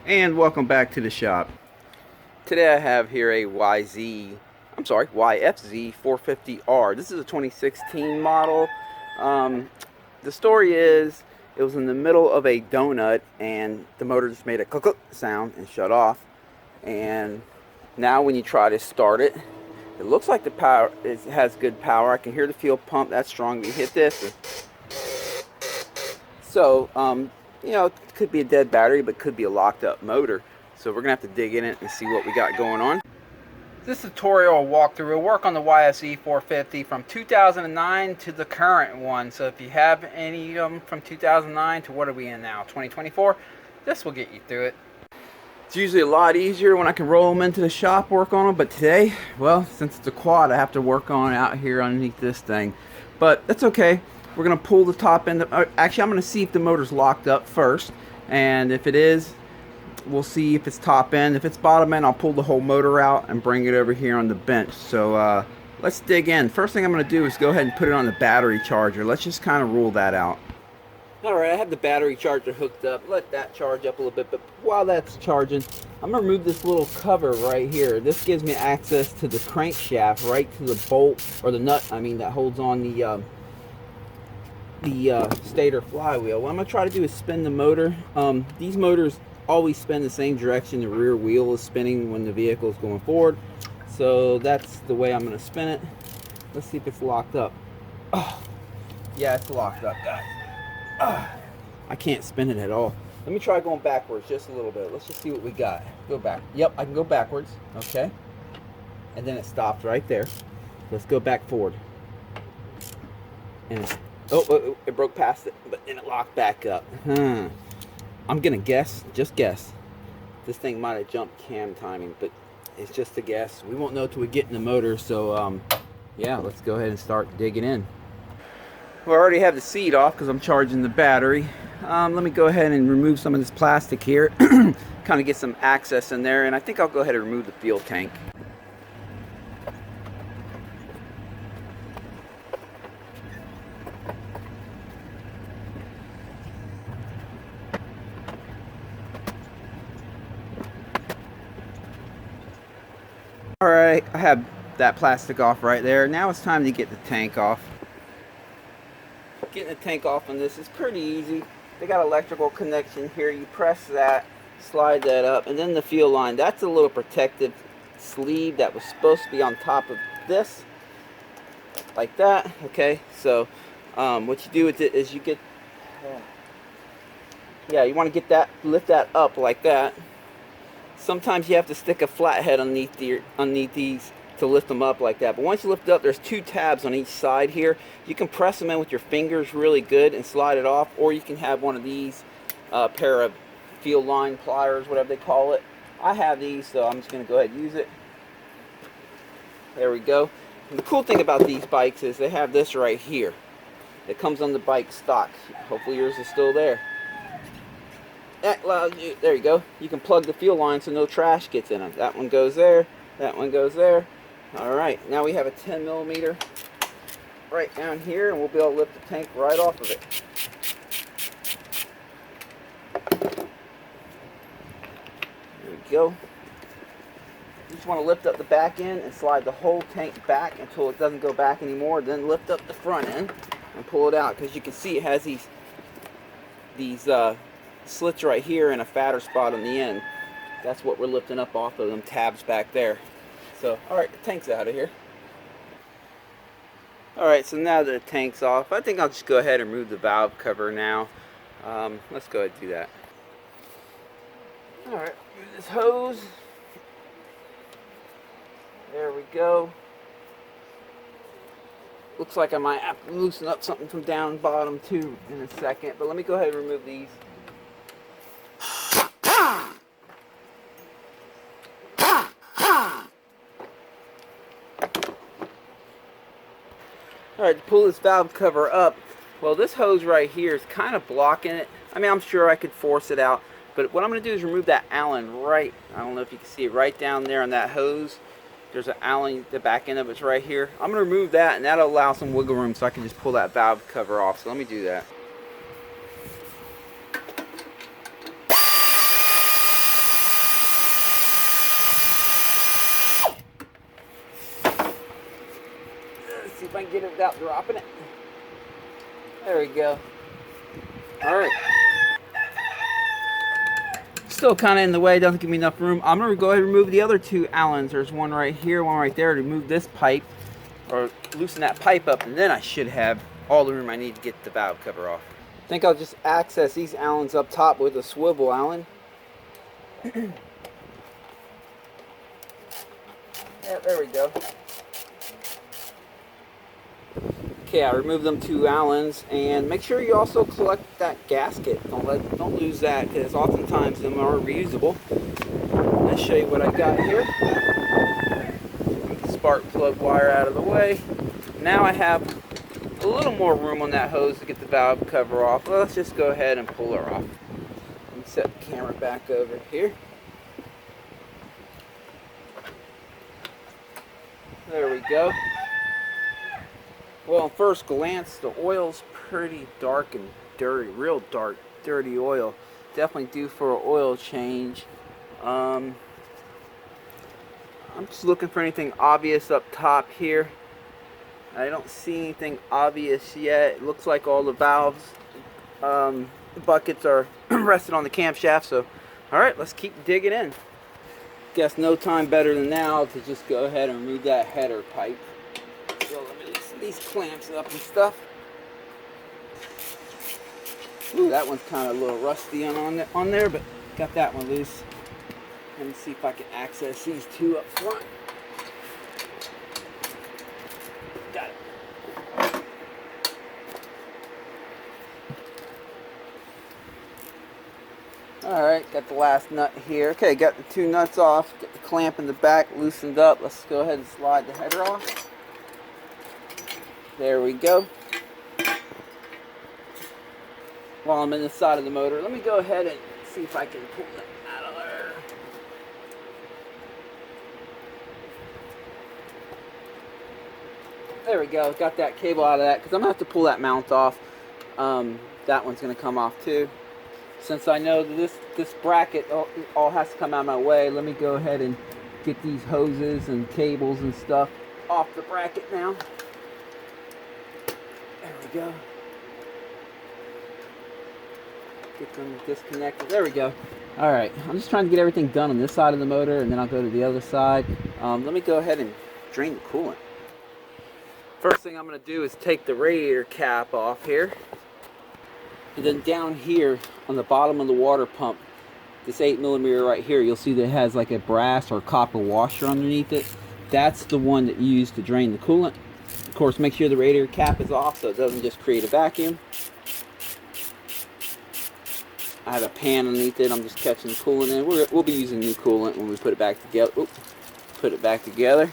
And welcome back to the shop. Today I have here a YFZ450R. This is a 2016 model. The story is it was in the middle of a donut and the motor just made a click click sound and shut off. And now when you try to start it, it looks like the power, it has good power. I can hear the fuel pump. That's strong. You hit this. So, you know, it could be a dead battery, but could be a locked up motor. So we're going to have to dig in it and see what we got going on. This tutorial walkthrough will work on the YFZ450 from 2009 to the current one. So if you have any of them from 2009 to what are we in now, 2024, this will get you through it. It's usually a lot easier when I can roll them into the shop, work on them. But today, well, since it's a quad, I have to work on it out here underneath this thing. But that's okay. We're going to pull the top end. Actually, I'm going to see if the motor's locked up first. And if it is, we'll see if it's top end. If it's bottom end, I'll pull the whole motor out and bring it over here on the bench. So let's dig in. First thing I'm going to do is go ahead and put it on the battery charger. Let's just kind of rule that out. Alright, I have the battery charger hooked up. Let that charge up a little bit. But while that's charging, I'm going to remove this little cover right here. This gives me access to the crankshaft, right to the bolt, or the nut, I mean, that holds on the stator flywheel. What I'm going to try to do is spin the motor. These motors always spin the same direction the rear wheel is spinning when the vehicle is going forward. So that's the way I'm going to spin it. Let's see if it's locked up. Oh, yeah, it's locked up, guys. I can't spin it at all. Let me try going backwards just a little bit. Let's just see what we got. Go back. Yep, I can go backwards. Okay. And then it stopped right there. Let's go back forward. And oh, it broke past it, but then it locked back up. I'm gonna guess, just guess, this thing might have jumped cam timing, but it's just a guess. We won't know till we get in the motor. So yeah, let's go ahead and start digging in. Well, I already have the seat off because I'm charging the battery. Let me go ahead and remove some of this plastic here, kind of get some access in there, and I think I'll go ahead and remove the fuel tank. Alright, I have that plastic off right there. Now it's time to get the tank off. Getting the tank off on this is pretty easy. They got electrical connection here. You press that, slide that up, and then the fuel line. That's a little protective sleeve that was supposed to be on top of this, like that. Okay, so what you do with it is you get, yeah, you want to get that, lift that up like that. Sometimes you have to stick a flathead underneath these to lift them up like that. But once you lift it up, there's two tabs on each side here. You can press them in with your fingers really good and slide it off, or you can have one of these pair of fuel line pliers, whatever they call it. I have these, so I'm just going to go ahead and use it. There we go. And the cool thing about these bikes is they have this right here. It comes on the bike stock. Hopefully yours is still there. That allows you, there you go. You can plug the fuel line so no trash gets in them. That one goes there. That one goes there. Alright, now we have a 10 millimeter right down here, and we'll be able to lift the tank right off of it. There we go. You just want to lift up the back end and slide the whole tank back until it doesn't go back anymore. Then lift up the front end and pull it out, because you can see it has these slits right here and a fatter spot on the end. That's what we're lifting up off of them tabs back there. So, alright, the tank's out of here. Alright, so now that the tank's off, I think I'll just go ahead and remove the valve cover now. Let's go ahead and do that. Alright, use this hose. There we go. Looks like I might have to loosen up something from down bottom too in a second, but let me go ahead and remove these. Alright, to pull this valve cover up, well, this hose right here is kind of blocking it. I mean, I'm sure I could force it out, but what I'm going to do is remove that Allen right, I don't know if you can see it, right down there on that hose. There's an Allen, the back end of it's right here. I'm going to remove that, and that'll allow some wiggle room so I can just pull that valve cover off. So let me do that. get it without dropping it. There we go. Alright. Still kind of in the way, doesn't give me enough room. I'm going to go ahead and remove the other two Allens. There's one right here, one right there, to remove this pipe, or loosen that pipe up, and then I should have all the room I need to get the valve cover off. I think I'll just access these Allens up top with a swivel Allen. Yeah, there we go. Okay, I removed them two Allens, and make sure you also collect that gasket. Don't lose that, because oftentimes them are reusable. Let's show you what I got here. Spark plug wire out of the way. Now I have a little more room on that hose to get the valve cover off. Well, let's just go ahead and pull her off. Let me set the camera back over here. There we go. Well, at first glance, the oil's pretty dark and dirty, real dark, dirty oil. Definitely due for an oil change. I'm just looking for anything obvious up top here. I don't see anything obvious yet. It looks like all the valves, buckets are rested on the camshaft. So, all right, let's keep digging in. Guess no time better than now to just go ahead and remove that header pipe. So let me loosen these clamps up and stuff. Ooh, that one's kind of a little rusty on there, but got that one loose. Let me see if I can access these two up front. Got it. Alright, got the last nut here. Okay, got the two nuts off. Get the clamp in the back loosened up. Let's go ahead and slide the header off. There we go. While I'm in the side of the motor, let me go ahead and see if I can pull that out of there. There we go. Got that cable out of that, because I'm going to have to pull that mount off. That one's going to come off too. Since I know that this bracket all has to come out of my way, let me go ahead and get these hoses and cables and stuff off the bracket now. There we go. Get them disconnected. There we go. Alright, I'm just trying to get everything done on this side of the motor, and then I'll go to the other side. Let me go ahead and drain the coolant. First thing I'm going to do is take the radiator cap off here. And then down here on the bottom of the water pump, this 8mm right here, you'll see that it has like a brass or copper washer underneath it. That's the one that you use to drain the coolant. Of course, make sure the radiator cap is off so it doesn't just create a vacuum. I have a pan underneath it. I'm just catching the coolant in. We'll be using new coolant when we put it back together. Oops, put it back together.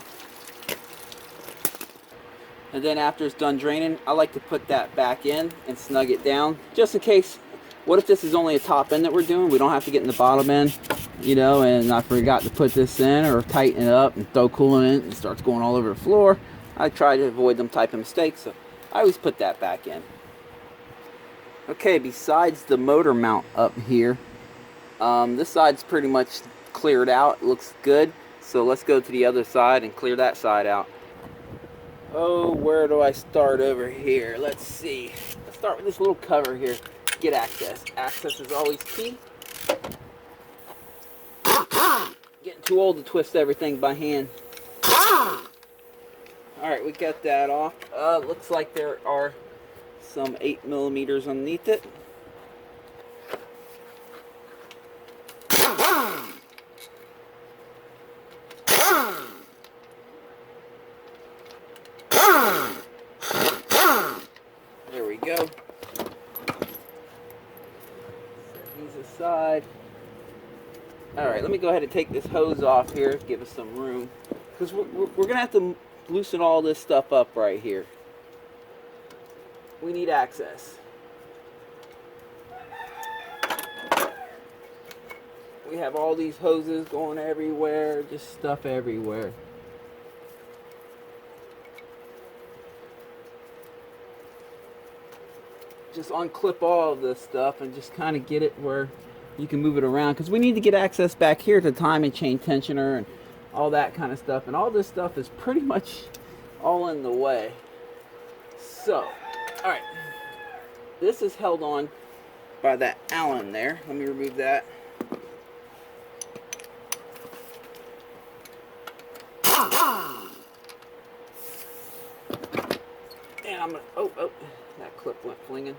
And then after it's done draining, I like to put that back in and snug it down, just in case. What if this is only a top end that we're doing? We don't have to get in the bottom end, you know, and I forgot to put this in or tighten it up and throw coolant in and it starts going all over the floor. I try to avoid them type of mistakes, so I always put that back in. Okay, besides the motor mount up here, this side's pretty much cleared out. It looks good. So let's go to the other side and clear that side out. Oh, where do I start over here? Let's see. Let's start with this little cover here. Get access. Access is always key. Getting too old to twist everything by hand. Alright, we got that off. Looks like there are some 8mm underneath it. There we go. Set these aside. Alright, let me go ahead and take this hose off here, give us some room. Because we're going to have to loosen all this stuff up right here. We need access. We have all these hoses going everywhere, just stuff everywhere. Just unclip all of this stuff and just kind of get it where you can move it around, because we need to get access back here to timing chain tensioner and all that kind of stuff, and all this stuff is pretty much all in the way. So, all right, this is held on by that Allen there. Let me remove that. And I'm gonna, oh, that clip went flinging.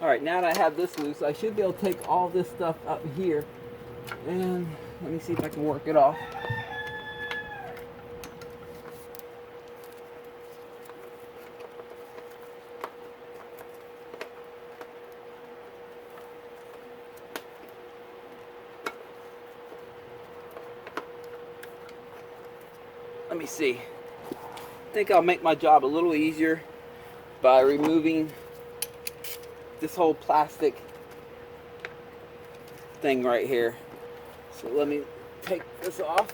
All right, now that I have this loose, I should be able to take all this stuff up here, and let me see if I can work it off. Let me see. I think I'll make my job a little easier by removing this whole plastic thing right here. So let me take this off.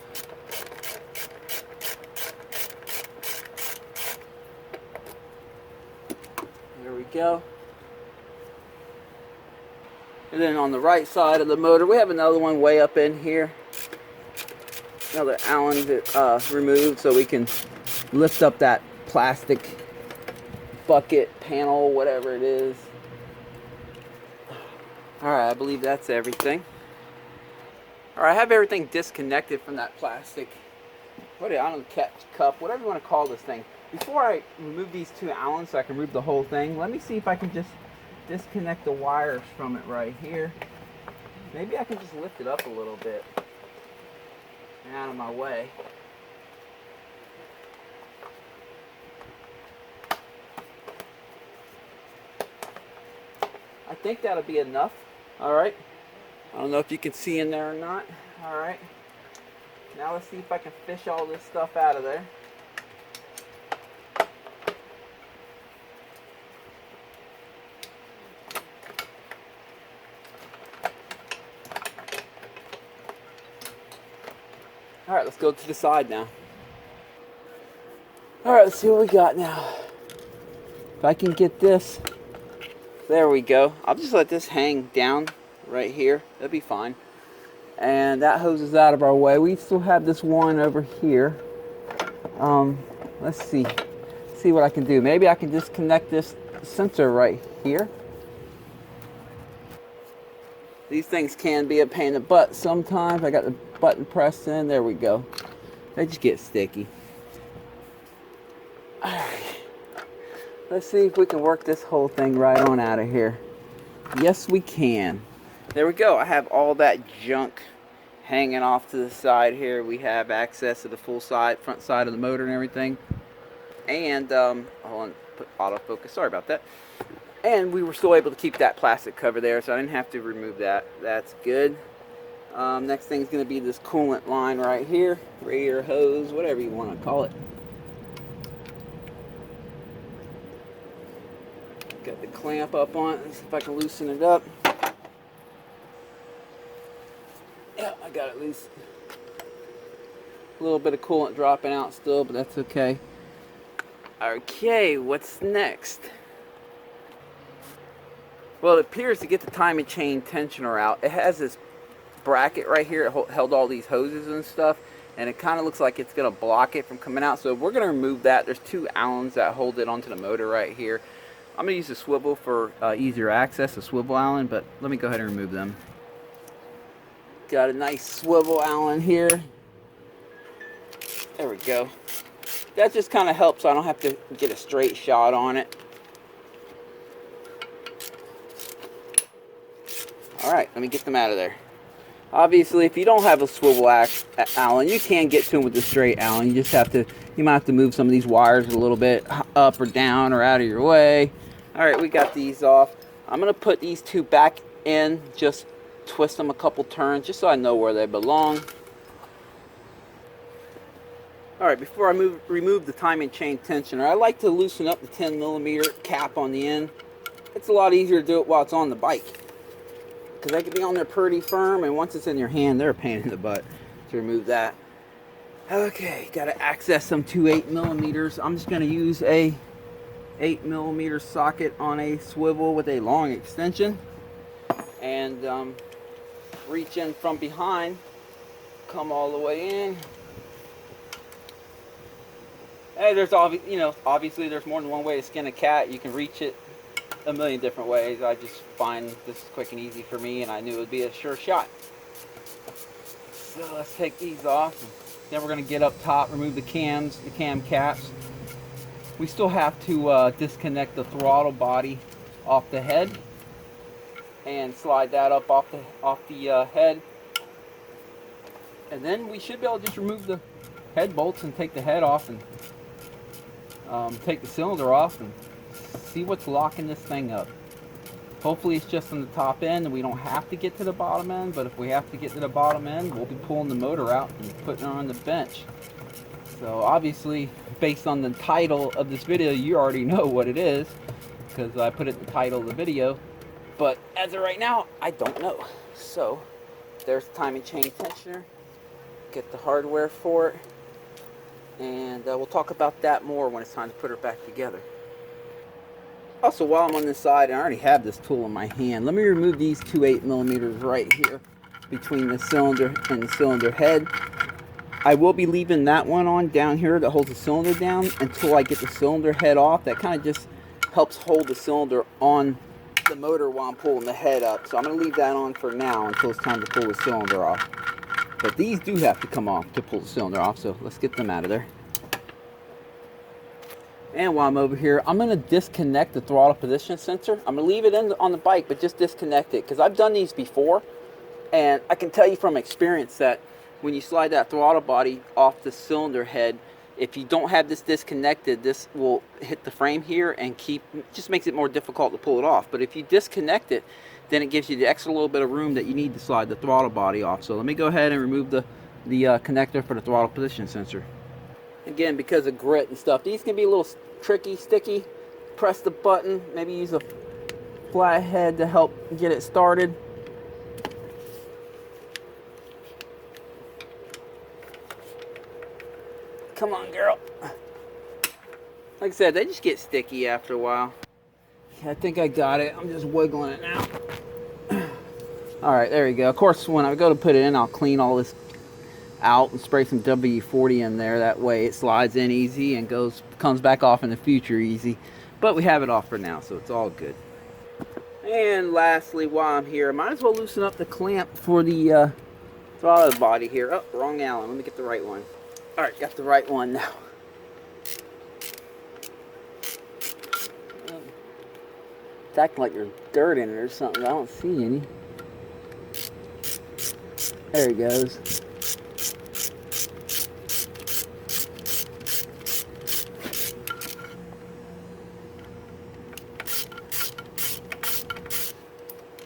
There we go. And then on the right side of the motor, we have another one way up in here. Another Allen removed so we can lift up that plastic bucket, panel, whatever it is. Alright, I believe that's everything. Alright, I have everything disconnected from that plastic, I don't know, catch cup, whatever you want to call this thing. Before I remove these two Allens so I can remove the whole thing, let me see if I can just disconnect the wires from it right here. Maybe I can just lift it up a little bit and out of my way. I think that'll be enough. Alright. I don't know if you can see in there or not. Alright. Now let's see if I can fish all this stuff out of there. Alright, let's go to the side now. Alright, let's see what we got now. If I can get this. There we go. I'll just let this hang down right here. That'll be fine. And that hose is out of our way. We still have this one over here. Let's see. See what I can do. Maybe I can disconnect this sensor right here. These things can be a pain in the butt sometimes. I got the button pressed in. There we go. They just get sticky. Alright. Let's see if we can work this whole thing right on out of here. Yes, we can. There we go. I have all that junk hanging off to the side here. We have access to the full side, front side of the motor and everything. And, hold on, put autofocus. Sorry about that. And we were still able to keep that plastic cover there, so I didn't have to remove that. That's good. Next thing is going to be this coolant line right here. Radiator hose, whatever you want to call it. Got the clamp up on it. Let's see if I can loosen it up. Yeah, I got it loose. A little bit of coolant dropping out still, but that's okay. Okay, what's next? Well, it appears to get the timing chain tensioner out. It has this bracket right here. It held all these hoses and stuff, and it kind of looks like it's going to block it from coming out. So we're going to remove that. There's two Allens that hold it onto the motor right here. I'm going to use a swivel for easier access, a swivel Allen, but let me go ahead and remove them. Got a nice swivel Allen here. There we go. That just kind of helps so I don't have to get a straight shot on it. Alright, let me get them out of there. Obviously, if you don't have a swivel Allen, you can get to them with a straight Allen. You just have to, you might have to move some of these wires a little bit up or down or out of your way. Alright, we got these off. I'm going to put these two back in, just twist them a couple turns, just so I know where they belong. Alright, before I remove the timing chain tensioner, I like to loosen up the 10mm cap on the end. It's a lot easier to do it while it's on the bike, because they can be on there pretty firm, and once it's in your hand, they're a pain in the butt to remove that. Okay, got to access some 8mm. I'm just going to use a 8mm socket on a swivel with a long extension, and reach in from behind come all the way in. Hey, there's obviously there's more than one way to skin a cat. You can reach it a million different ways. I just find this is quick and easy for me, and I knew it would be a sure shot. So let's take these off. Then we're going to get up top, remove the cam caps. We still have to disconnect the throttle body off the head and slide that up off the head. And then we should be able to just remove the head bolts and take the head off and take the cylinder off and see what's locking this thing up. Hopefully it's just on the top end and we don't have to get to the bottom end, but if we have to get to the bottom end, we'll be pulling the motor out and putting it on the bench. So obviously, based on the title of this video, you already know what it is because I put it in the title of the video. But as of right now, I don't know. So there's the timing chain tensioner. Get the hardware for it. And we'll talk about that more when it's time to put her back together. Also, while I'm on this side, and I already have this tool in my hand, let me remove these two 8mm right here between the cylinder and the cylinder head. I will be leaving that one on down here that holds the cylinder down until I get the cylinder head off. That kind of just helps hold the cylinder on the motor while I'm pulling the head up. So I'm going to leave that on for now until it's time to pull the cylinder off. But these do have to come off to pull the cylinder off, so let's get them out of there. And while I'm over here, I'm going to disconnect the throttle position sensor. I'm going to leave it on the bike, but just disconnect it. Because I've done these before, and I can tell you from experience that when you slide that throttle body off the cylinder head, if you don't have this disconnected, this will hit the frame here and just makes it more difficult to pull it off. But if you disconnect it, then it gives you the extra little bit of room that you need to slide the throttle body off. So let me go ahead and remove the connector for the throttle position sensor. Again, because of grit and stuff, these can be a little tricky, sticky. Press the button, maybe use a flathead to help get it started. Come on, girl. Like I said, they just get sticky after a while. I think I got it. I'm just wiggling it now. Alright, there you go. Of course, when I go to put it in, I'll clean all this out and spray some WD-40 in there. That way it slides in easy and comes back off in the future easy. But we have it off for now, so it's all good. And lastly, while I'm here, I might as well loosen up the clamp for the throttle body here. Oh, wrong Allen. Let me get the right one. Alright, got the right one now. It's acting like there's dirt in it or something. I don't see any. There he goes.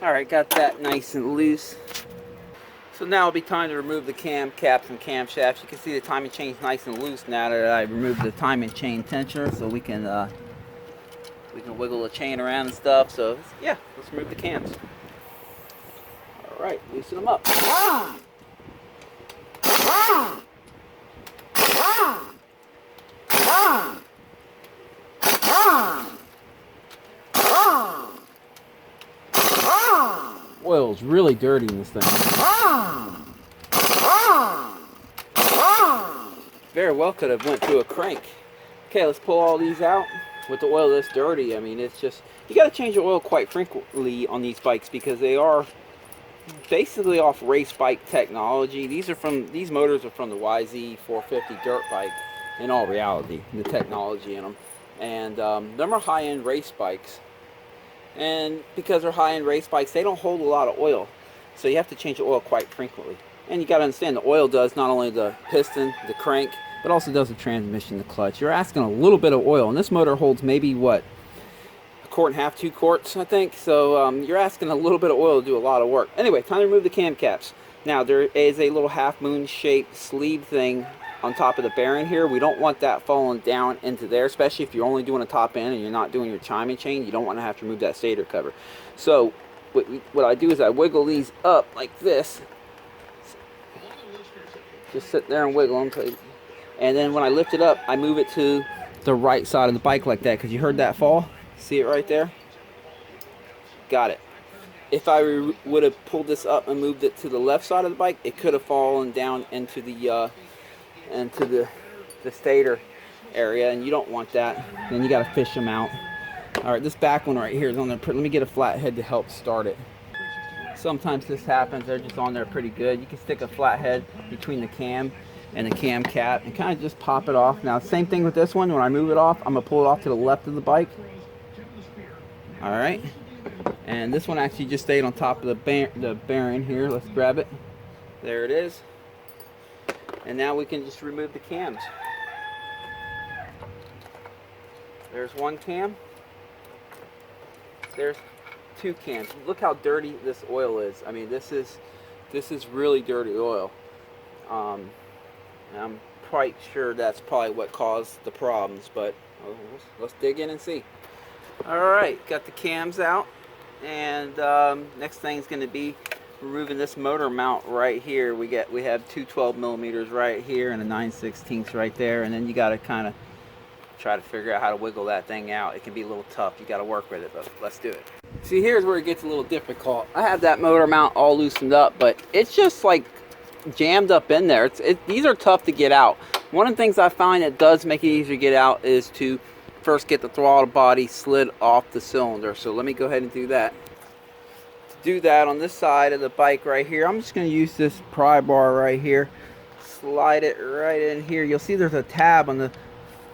Alright, got that nice and loose. So now it'll be time to remove the cam caps and camshafts. You can see the timing chain's nice and loose now that I removed the timing chain tensioner, so we can wiggle the chain around and stuff. So yeah, let's remove the cams. Alright, loosen them up. Oil's really dirty in this thing. Very well could have went through a crank. Okay, let's pull all these out. With the oil this dirty, I mean, it's just, you got to change the oil quite frequently on these bikes because they are basically off race bike technology. These motors are from the YFZ450 dirt bike in all reality, the technology in them. And them are high-end race bikes. And because they're high-end race bikes, they don't hold a lot of oil. So you have to change the oil quite frequently. And you got to understand the oil does not only the piston, the crank, but also does the transmission, the clutch. You're asking a little bit of oil. And this motor holds maybe, what, 1.5 quarts, 2 quarts, I think. So you're asking a little bit of oil to do a lot of work. Anyway, time to remove the cam caps. Now, there is a little half-moon shaped sleeve thing on top of the bearing here. We don't want that falling down into there, especially if you're only doing a top end and you're not doing your timing chain. You don't want to have to remove that stator cover. So what I do is I wiggle these up like this. Just sit there and wiggle them. And then when I lift it up, I move it to the right side of the bike like that, because you heard that fall. See it right there? Got it. if I would have pulled this up and moved it to the left side of the bike, it could have fallen down into the stator area, and you don't want that. Then you got to fish them out. All right, this back one right here is on there. Let me get a flathead to help start it. Sometimes this happens. They're just on there pretty good. You can stick a flathead between the cam and the cam cap and kind of just pop it off. Now, same thing with this one. When I move it off, I'm gonna pull it off to the left of the bike. All right, and this one actually just stayed on top of the bearing here. Let's grab it. There it is. And now we can just remove the cams. There's one cam. There's two cams. Look how dirty this oil is. I mean, this is really dirty oil. And I'm quite sure that's probably what caused the problems, but let's dig in and see. All right, got the cams out, and next thing is going to be removing this motor mount right here. We have two 12 millimeters right here and a 9/16 right there, and then you got to kind of try to figure out how to wiggle that thing out. It can be a little tough. You got to work with it, but let's do it. See, here's where it gets a little difficult. I have that motor mount all loosened up, but it's just like jammed up in there. These are tough to get out. One of the things I find that does make it easier to get out is to first get the throttle body slid off the cylinder. So let me go ahead and do that. To do that, on this side of the bike right here, I'm just going to use this pry bar right here. Slide it right in here. You'll see there's a tab on the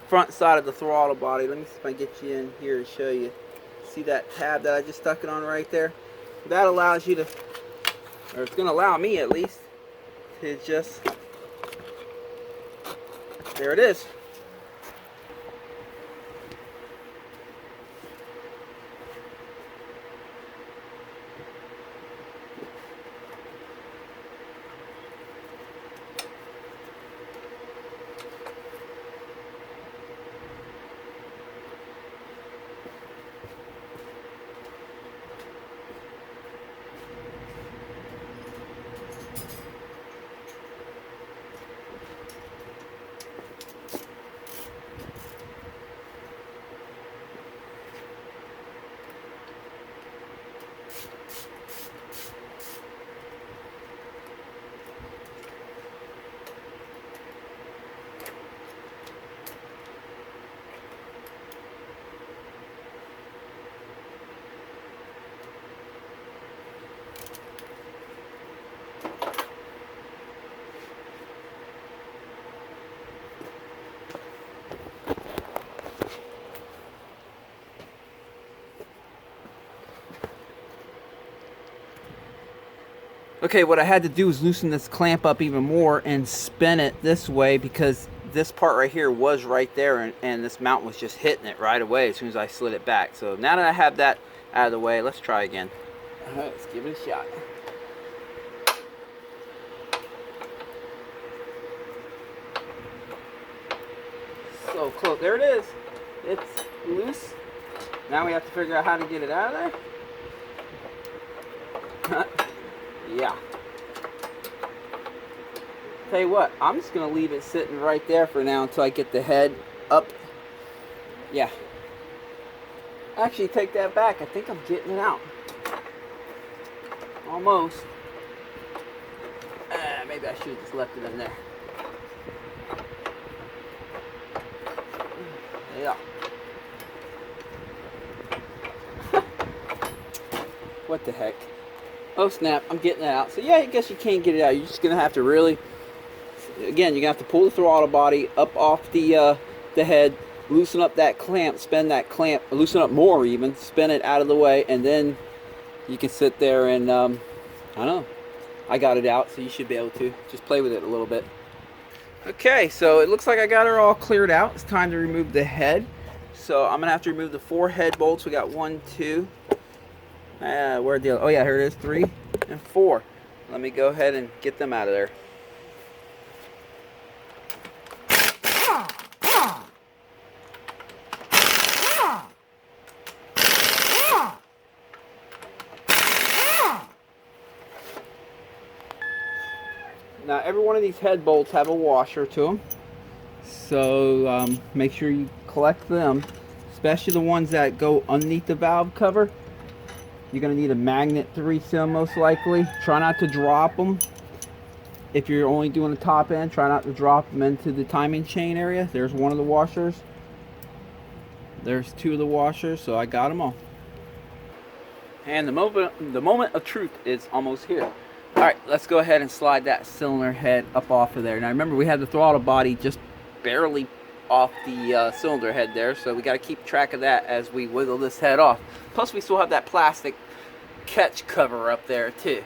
front side of the throttle body. Let me see if I can get you in here to show you. See that tab that I just stuck it on right there? That allows you to, or it's going to allow me at least, to just, there it is. Okay, what I had to do is loosen this clamp up even more and spin it this way, because this part right here was right there, and this mount was just hitting it right away as soon as I slid it back. So now that I have that out of the way, let's try again. All right, let's give it a shot. So close. There it is. It's loose. Now we have to figure out how to get it out of there. Yeah. Tell you what, I'm just going to leave it sitting right there for now until I get the head up. Yeah. Actually, take that back. I think I'm getting it out. Almost. Maybe I should have just left it in there. Yeah. What the heck? Oh snap, I'm getting that out. So yeah, I guess you can't get it out. You're just going to have to really, again, you're going to have to pull the throttle body up off the head, loosen up that clamp, spin that clamp, loosen up more even, spin it out of the way, and then you can sit there and, I don't know, I got it out, so you should be able to just play with it a little bit. Okay, so it looks like I got her all cleared out. It's time to remove the head. So I'm going to have to remove the 4 head bolts. We got 1, 2, where'd the other? Oh yeah, here it is, 3 and 4. Let me go ahead and get them out of there. Now every one of these head bolts have a washer to them, so make sure you collect them, especially the ones that go underneath the valve cover. You're going to need a magnet to reseal most likely. Try not to drop them. If you're only doing the top end, try not to drop them into the timing chain area. There's one of the washers. There's two of the washers, so I got them all. And the moment of truth is almost here. All right, let's go ahead and slide that cylinder head up off of there. Now remember, we had the throttle body just barely off the cylinder head there, so we got to keep track of that as we wiggle this head off. Plus we still have that plastic catch cover up there too.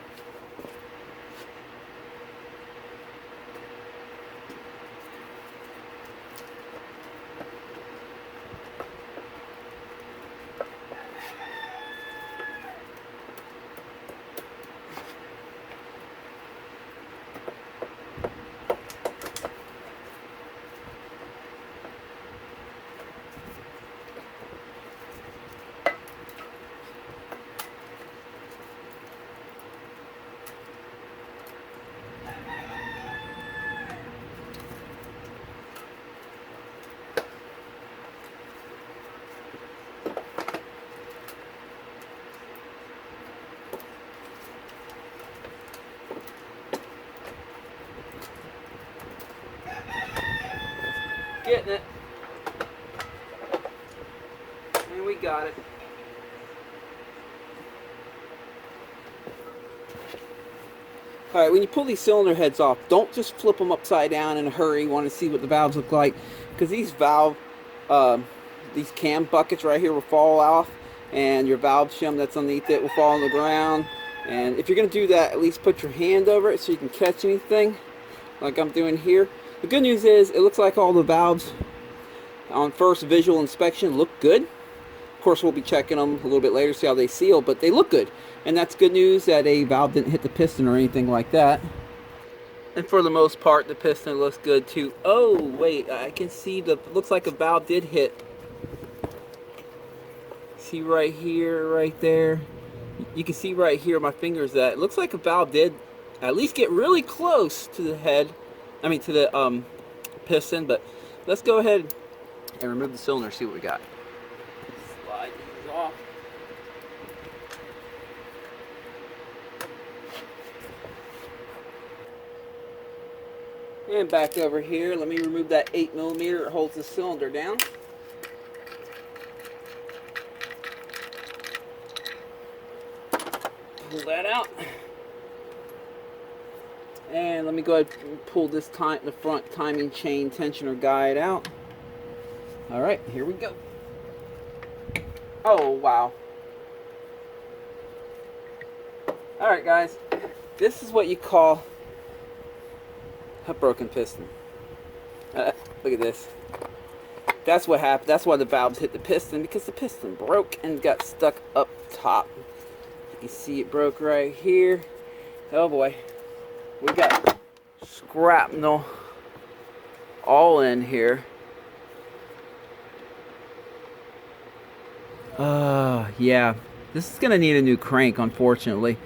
Getting it. And we got it. Alright, when you pull these cylinder heads off, don't just flip them upside down in a hurry. You want to see what the valves look like. Because these these cam buckets right here will fall off. And your valve shim that's underneath it will fall on the ground. And if you're going to do that, at least put your hand over it so you can catch anything. Like I'm doing here. The good news is, it looks like all the valves on first visual inspection look good. Of course, we'll be checking them a little bit later, see how they seal, but they look good. And that's good news that a valve didn't hit the piston or anything like that. And for the most part, the piston looks good too. Oh, wait, I can see looks like a valve did hit. See right here, right there. You can see right here, my fingers, that it looks like a valve did at least get really close to the head. I mean to the piston, but let's go ahead and remove the cylinder, see what we got. Slide these off. And back over here, let me remove that 8mm that holds the cylinder down. Pull that out. And let me go ahead and pull this the front timing chain tensioner guide out. Alright, here we go. Oh, wow. Alright guys, this is what you call a broken piston. Look at this. That's what happened. That's why the valves hit the piston, because the piston broke and got stuck up top. You can see it broke right here. Oh boy. We got shrapnel all in here. Yeah, this is gonna need a new crank, unfortunately,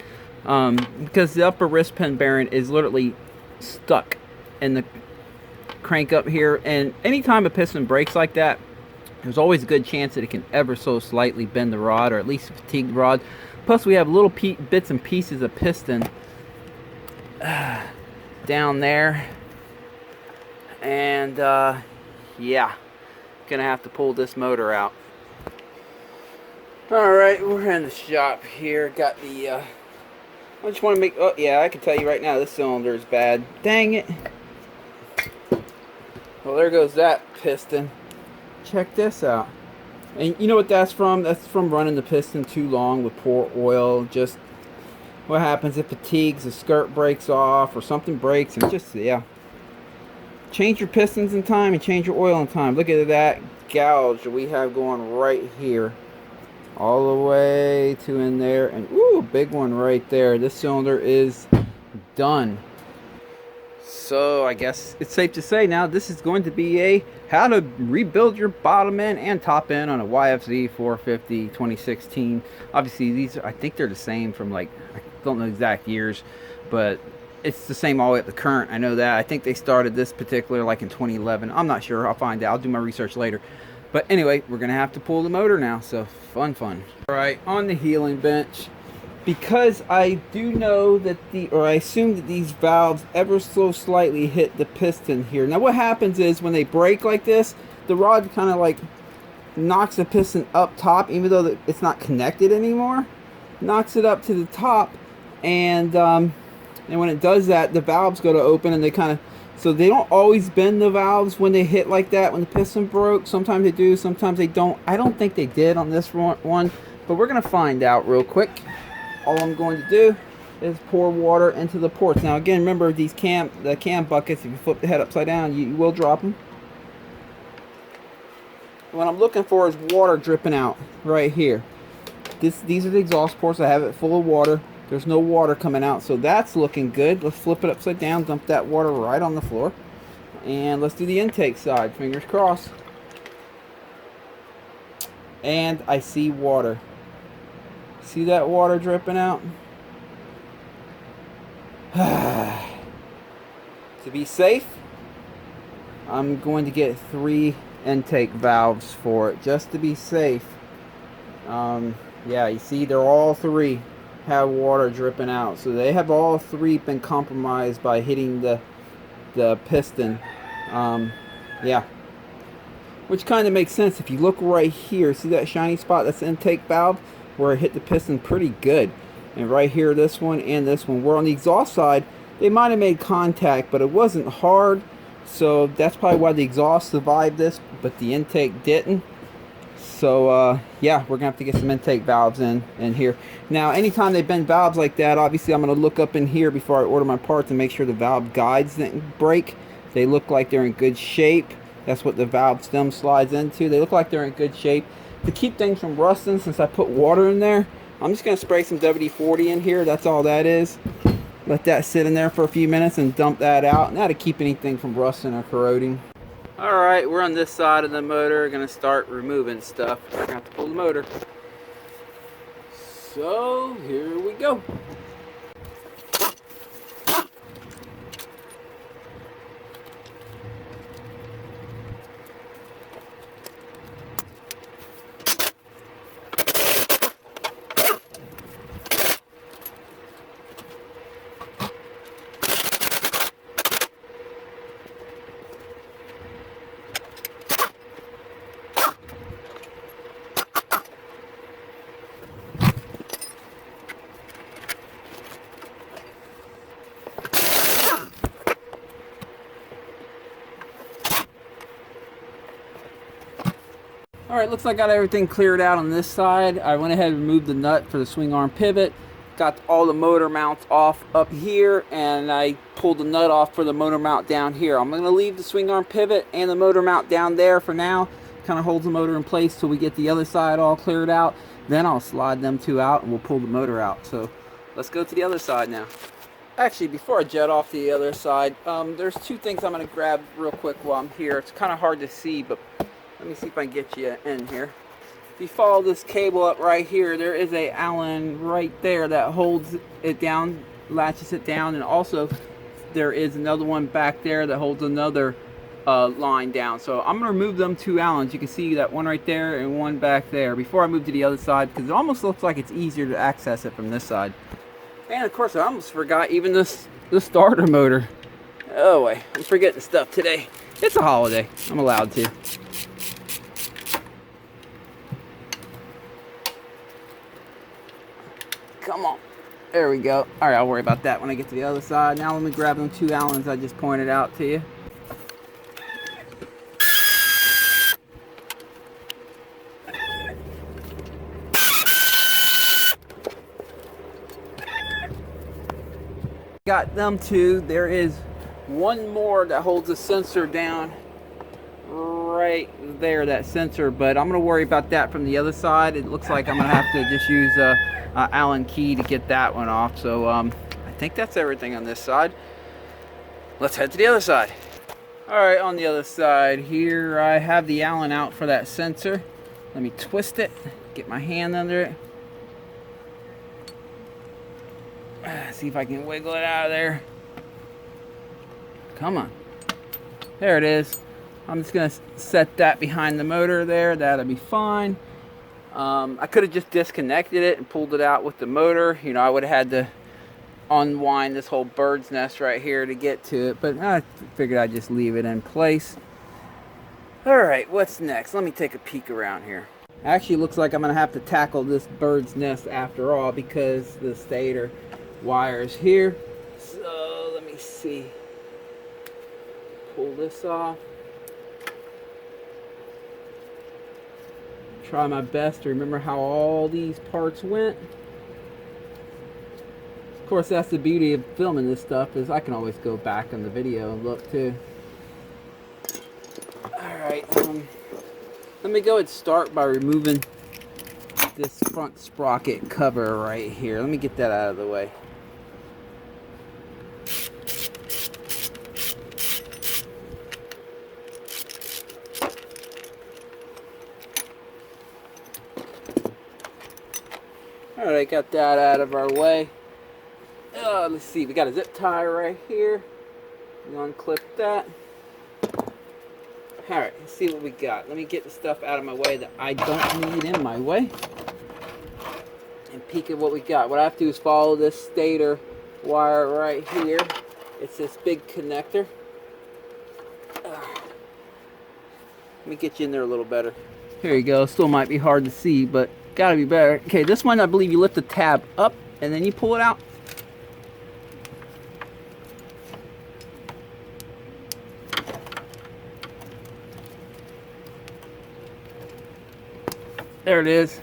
because the upper wrist pin bearing is literally stuck in the crank up here, and anytime a piston breaks like that, there's always a good chance that it can ever so slightly bend the rod, or at least fatigue the rod. Plus we have little bits and pieces of piston down there, and yeah, gonna have to pull this motor out. Alright, we're in the shop here. Got the I just want to make, oh yeah, I can tell you right now, this cylinder is bad. Dang it. Well, there goes that piston. Check this out. And you know what that's from? That's from running the piston too long with poor oil. Just what happens, it fatigues, the skirt breaks off, or something breaks, and just, yeah. Change your pistons in time and change your oil in time. Look at that gouge that we have going right here. All the way to in there, and ooh, big one right there. This cylinder is done. So I guess it's safe to say now this is going to be a how to rebuild your bottom end and top end on a YFZ450 2016. Obviously these, I think they're the same from, like, I don't know exact years, but it's the same all the way up to current. I know that. I think they started this particular like in 2011. I'm not sure. I'll find out. I'll do my research later. But anyway, we're gonna have to pull the motor now, so fun. All right, on the healing bench, because I do know that or I assume that these valves ever so slightly hit the piston here. Now what happens is when they break like this, the rod kind of like knocks the piston up top, even though it's not connected anymore. Knocks it up to the top, and when it does that, the valves go to open, and they kind of, so they don't always bend the valves when they hit like that when the piston broke. Sometimes they do, sometimes they don't. I don't think they did on this one, but we're gonna find out real quick. All I'm going to do is pour water into the ports. Now again, remember these cam buckets, if you flip the head upside down, you will drop them. What I'm looking for is water dripping out right here. These are the exhaust ports. I have it full of water. There's no water coming out, so that's looking good. Let's flip it upside down, dump that water right on the floor, and let's do the intake side. Fingers crossed. And I see water. See that water dripping out? To be safe, I'm going to get 3 intake valves for it, just to be safe. Yeah, you see, they're all 3 have water dripping out, so they have all 3 been compromised by hitting the piston. Yeah, which kind of makes sense. If you look right here, see that shiny spot? That's the intake valve where it hit the piston pretty good. And right here, this one and this one, where on the exhaust side they might have made contact, but it wasn't hard, so that's probably why the exhaust survived this, but the intake didn't. So yeah, we're gonna have to get some intake valves in here. Now anytime they bend valves like that, obviously I'm gonna look up in here before I order my parts and make sure the valve guides didn't break. They look like they're in good shape. That's what the valve stem slides into. They look like they're in good shape. To keep things from rusting, since I put water in there, I'm just gonna spray some WD-40 in here. That's all that is. Let that sit in there for a few minutes and dump that out, and that'll keep anything from rusting or corroding. Alright, we're on this side of the motor. Gonna start removing stuff. We're gonna have to pull the motor. So here we go. Alright, looks like I got everything cleared out on this side. I went ahead and removed the nut for the swing arm pivot. Got all the motor mounts off up here, and I pulled the nut off for the motor mount down here. I'm going to leave the swing arm pivot and the motor mount down there for now. Kind of holds the motor in place till we get the other side all cleared out. Then I'll slide them 2 out and we'll pull the motor out. So let's go to the other side now. Actually, before I jet off to the other side, there's 2 things I'm going to grab real quick while I'm here. It's kind of hard to see, but let me see if I can get you in here. If you follow this cable up right here, there is a Allen right there that holds it down, latches it down, and also there is another one back there that holds another line down. So I'm going to remove them 2 Allens. You can see that one right there and one back there before I move to the other side, because it almost looks like it's easier to access it from this side. And of course, I almost forgot even the starter motor. Oh wait, I'm forgetting stuff today. It's a holiday. I'm allowed to. Come on. There we go. Alright, I'll worry about that when I get to the other side. Now let me grab them 2 Allens I just pointed out to you. Got them 2. There is one more that holds the sensor down right there, that sensor, but I'm going to worry about that from the other side. It looks like I'm going to have to just use a Allen key to get that one off. So I think that's everything on this side. Let's head to the other side. Alright, on the other side here, I have the Allen out for that sensor. Let me twist it, get my hand under it. See if I can wiggle it out of there. Come on. There it is. I'm just going to set that behind the motor there. That'll be fine. I could have just disconnected it and pulled it out with the motor. You know, I would have had to unwind this whole bird's nest right here to get to it, but I figured I'd just leave it in place. Alright, what's next? Let me take a peek around here. Actually, looks like I'm going to have to tackle this bird's nest after all, because the stator wire's here. So, let me see. Pull this off. Try my best to remember how all these parts went. Of course, that's the beauty of filming this stuff, is I can always go back on the video and look too. Alright, let me go ahead and start by removing this front sprocket cover right here. Let me get that out of the way. Alright, got that out of our way. Let's see, we got a zip tie right here. Unclip that. Alright, let's see what we got. Let me get the stuff out of my way that I don't need in my way. And peek at what we got. What I have to do is follow this stator wire right here. It's this big connector. Let me get you in there a little better. Here you go. Still might be hard to see, but gotta be better. Okay, this one I believe you lift the tab up and then you pull it out. There it is.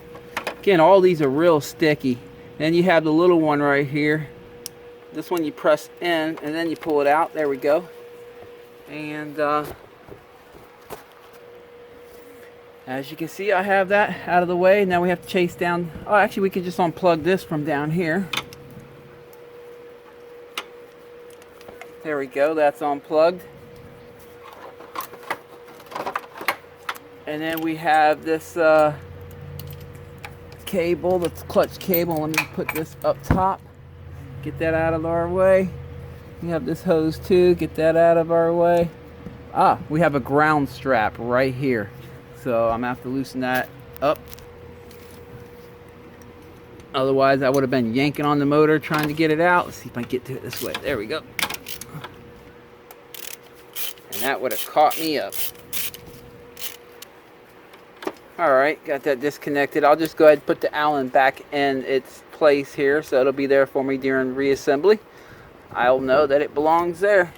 Again, all these are real sticky. Then you have the little one right here. This one you press in and then you pull it out. There we go. And as you can see, I have that out of the way. Now we have to chase down. Oh, actually, we could just unplug this from down here. There we go. That's unplugged. And then we have this cable, that's clutch cable. Let me put this up top. Get that out of our way. We have this hose too. Get that out of our way. Ah, we have a ground strap right here. So I'm gonna have to loosen that up. Otherwise, I would have been yanking on the motor trying to get it out. Let's see if I can get to it this way. There we go. And that would have caught me up. Alright, got that disconnected. I'll just go ahead and put the Allen back in its place here, so it'll be there for me during reassembly. I'll know that it belongs there.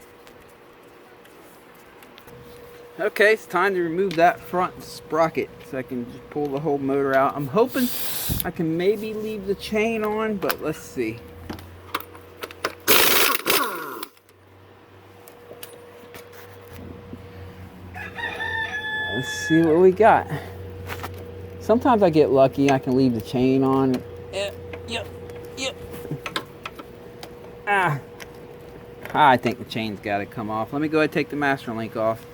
Okay, it's time to remove that front sprocket so I can just pull the whole motor out. I'm hoping I can maybe leave the chain on, but let's see. Let's see what we got. Sometimes I get lucky, I can leave the chain on. Yep. I think the chain's got to come off. Let me go ahead and take the master link off.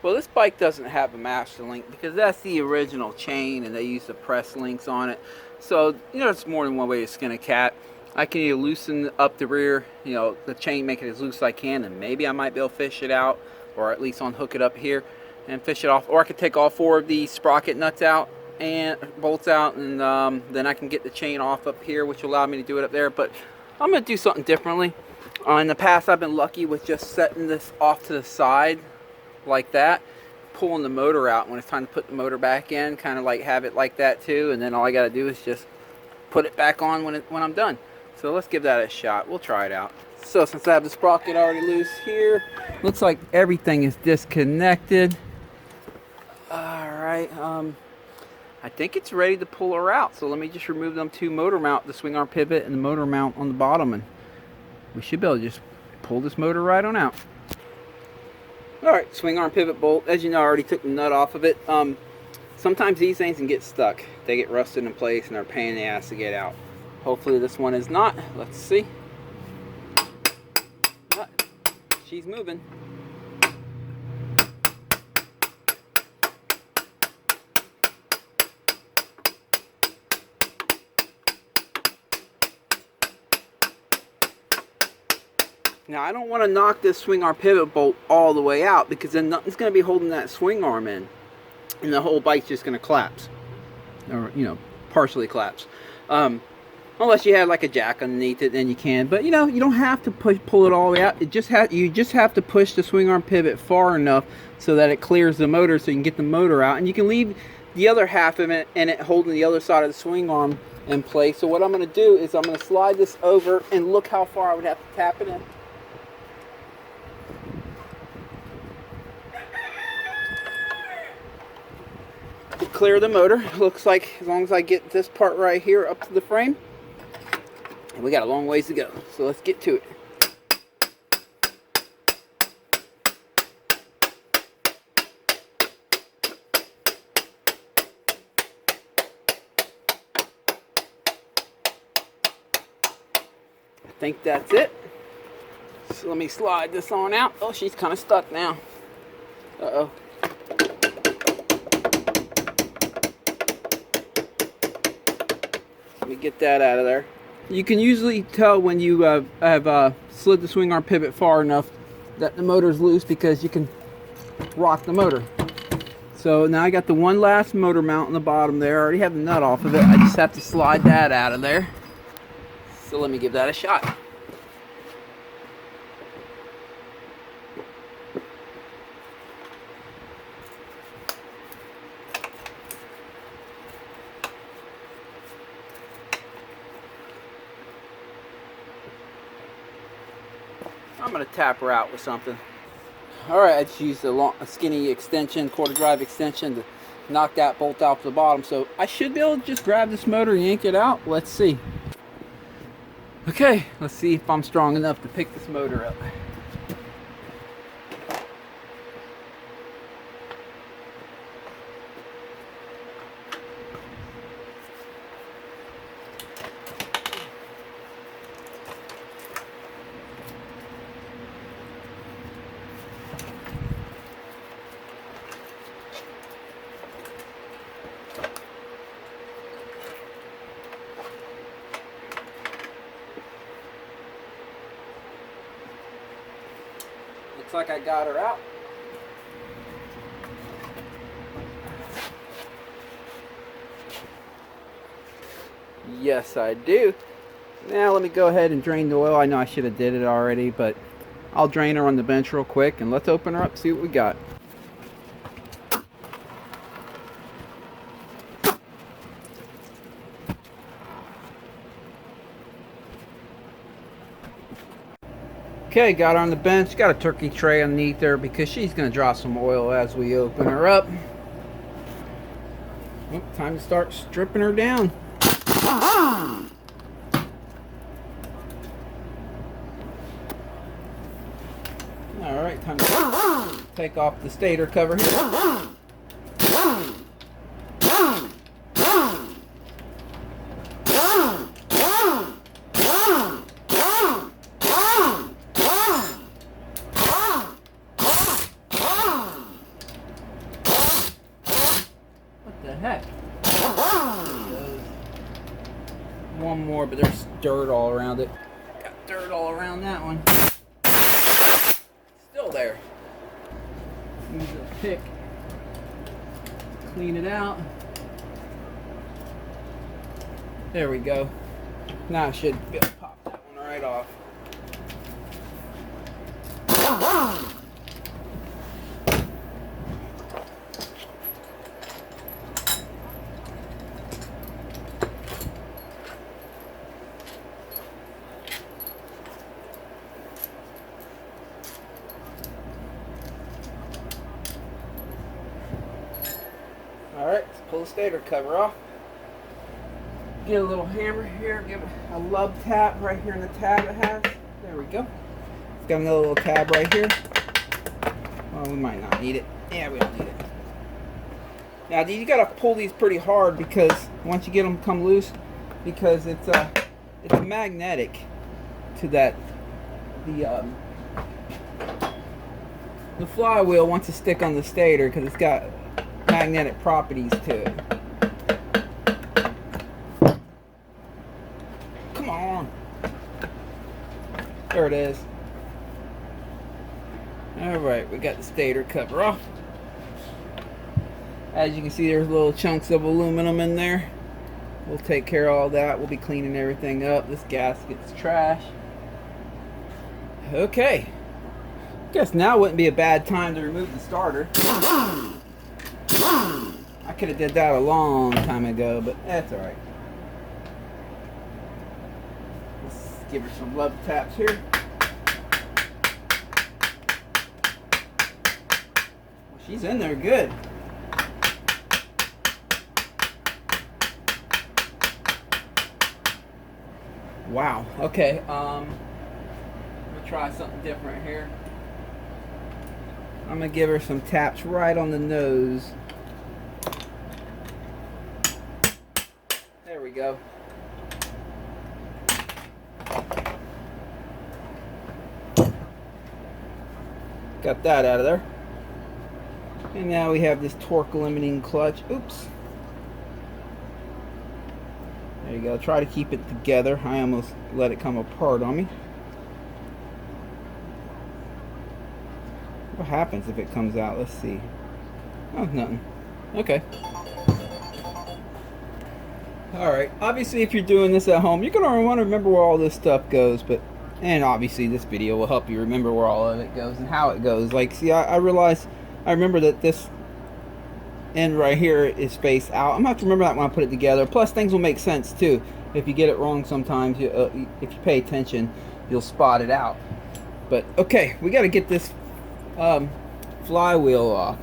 Well, this bike doesn't have a master link because that's the original chain and they use the press links on it. So, you know, it's more than one way to skin a cat. I can either loosen up the rear, you know, the chain, make it as loose as I can, and maybe I might be able to fish it out, or at least unhook it up here and fish it off. Or I could take all four of these sprocket nuts out and bolts out, and then I can get the chain off up here, which will allow me to do it up there. But I'm going to do something differently. In the past, I've been lucky with just setting this off to the side like that, pulling the motor out when it's time to put the motor back in, kind of like have it like that too, and then all I got to do is just put it back on when I'm done. So let's give that a shot. We'll try it out. So since I have the sprocket already loose here, looks like everything is disconnected. Alright, I think it's ready to pull her out. So let me just remove them two motor mount, the swing arm pivot and the motor mount on the bottom, and we should be able to just pull this motor right on out. Alright, swing arm pivot bolt. As you know, I already took the nut off of it. Sometimes these things can get stuck. They get rusted in place and they're a pain in the ass to get out. Hopefully this one is not. Let's see. She's moving. Now I don't want to knock this swing arm pivot bolt all the way out, because then nothing's going to be holding that swing arm in, and the whole bike's just going to collapse, or partially collapse. Unless you have like a jack underneath it, then you can. But you don't have to pull it all the way out. You just have to push the swing arm pivot far enough so that it clears the motor, so you can get the motor out, and you can leave the other half of it and it holding the other side of the swing arm in place. So what I'm going to do is I'm going to slide this over, and look how far I would have to tap it in. To clear the motor. Looks like as long as I get this part right here up to the frame, and we got a long ways to go, so let's get to it. I think that's it. So let me slide this on out. Oh, she's kind of stuck now. Uh-oh. Let me get that out of there. You can usually tell when you have slid the swing arm pivot far enough that the motor's loose, because you can rock the motor. So now I got the one last motor mount on the bottom there. I already have the nut off of it. I just have to slide that out of there. So let me give that a shot. I'm going to tap her out with something. Alright, I just used a skinny extension, quarter drive extension, to knock that bolt off the bottom. So I should be able to just grab this motor and yank it out. Let's see. Okay, let's see if I'm strong enough to pick this motor up. Looks like I got her out. Yes, I do. Now let me go ahead and drain the oil. I know I should have did it already, but I'll drain her on the bench real quick, and let's open her up, see what we got. Okay, got her on the bench. Got a turkey tray underneath there because she's going to draw some oil as we open her up. Oh, time to start stripping her down. Alright, time to take off the stator cover here. Heck, one more, but there's dirt all around it. Got dirt all around that one. Still there. Use a pick, clean it out. There we go. Now I should be able to pop that one right off. Alright, let's pull the stator cover off. Get a little hammer here, give it a lub tap right here in the tab it has. There we go. It's got another little tab right here. Well, we might not need it. Yeah, we don't need it. Now, you gotta pull these pretty hard, because once you get them come loose, because it's magnetic to that, the flywheel wants to stick on the stator because it's got magnetic properties to it. Come on. There it is. Alright, we got the stator cover off. As you can see, there's little chunks of aluminum in there. We'll take care of all that. We'll be cleaning everything up. This gasket's trash. Okay. Guess now wouldn't be a bad time to remove the starter. I could have did that a long time ago, but that's alright. Let's give her some love taps here. She's in there good. Wow. Okay. We'll try something different here. I'm gonna give her some taps right on the nose. There we go. Got that out of there. And now we have this torque limiting clutch. Oops. There you go. Try to keep it together. I almost let it come apart on me. What happens if it comes out? Let's see. Oh, nothing. Okay. Alright. Obviously, if you're doing this at home, you're going to want to remember where all this stuff goes. And obviously, this video will help you remember where all of it goes and how it goes. Like, see, I remember that this end right here is spaced out. I'm going to have to remember that when I put it together. Plus, things will make sense, too. If you get it wrong sometimes, if you pay attention, you'll spot it out. But, okay, we got to get this flywheel off.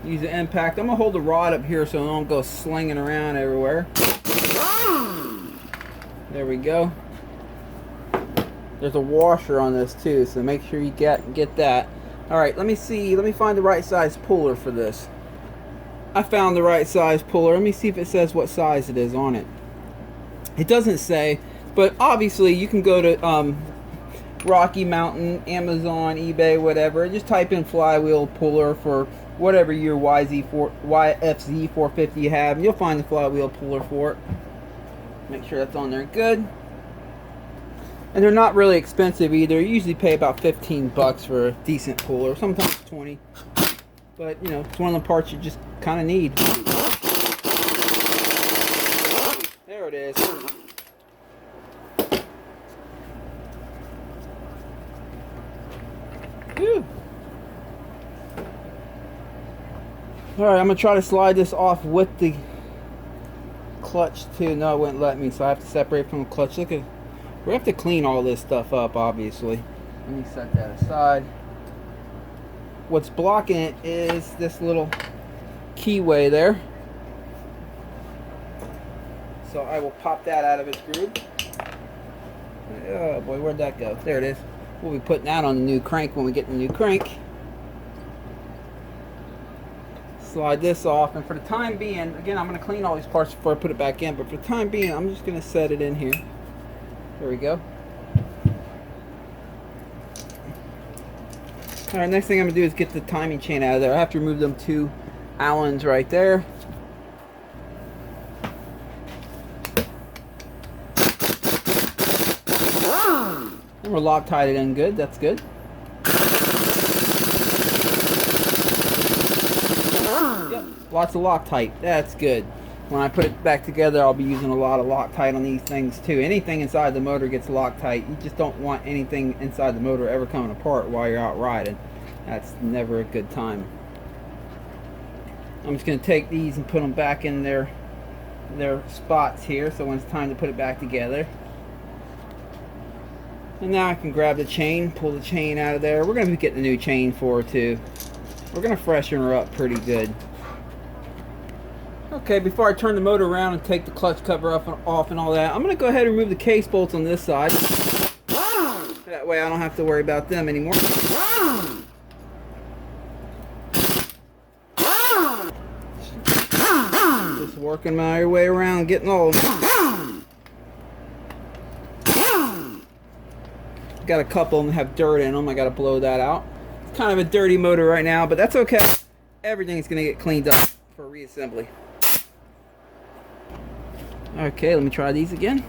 Use the impact. I'm going to hold the rod up here so it don't go slinging around everywhere. There we go. There's a washer on this too, so make sure you get that. Alright, let me find the right size puller for this. I found the right size puller. Let me see if it says what size it is on it. It doesn't say, but obviously you can go to Rocky Mountain, Amazon, eBay, whatever. Just type in flywheel puller for whatever your YFZ450 you have, and you'll find the flywheel puller for it. Make sure that's on there good. And they're not really expensive either. You usually pay about 15 bucks for a decent puller, sometimes 20. But, you know, it's one of the parts you just kind of need. There it is. Whew. Alright, I'm going to try to slide this off with the clutch too. No, it wouldn't let me, so I have to separate from the clutch. Look at, we have to clean all this stuff up, obviously. Let me set that aside. What's blocking it is this little keyway there. So I will pop that out of its groove. Oh boy, where'd that go? There it is. We'll be putting that on the new crank when we get the new crank. Slide this off, and for the time being, again, I'm going to clean all these parts before I put it back in, but for the time being, I'm just going to set it in here. There we go. Alright, next thing I'm going to do is get the timing chain out of there. I have to remove them two Allens right there. And we're Loctited in good, that's good. Yep, lots of Loctite, that's good. When I put it back together, I'll be using a lot of Loctite on these things too. Anything inside the motor gets Loctite. You just don't want anything inside the motor ever coming apart while you're out riding. That's never a good time. I'm just going to take these and put them back in their spots here, so when it's time to put it back together. And now I can grab the chain, pull the chain out of there. We're going to be getting a new chain for her too. We're going to freshen her up pretty good. Okay, before I turn the motor around and take the clutch cover off and all that, I'm going to go ahead and remove the case bolts on this side. That way I don't have to worry about them anymore. Just working my way around, getting all of them. Got a couple of them have dirt in them. I got to blow that out. It's kind of a dirty motor right now, but that's okay. Everything's going to get cleaned up for reassembly. Okay, let me try these again.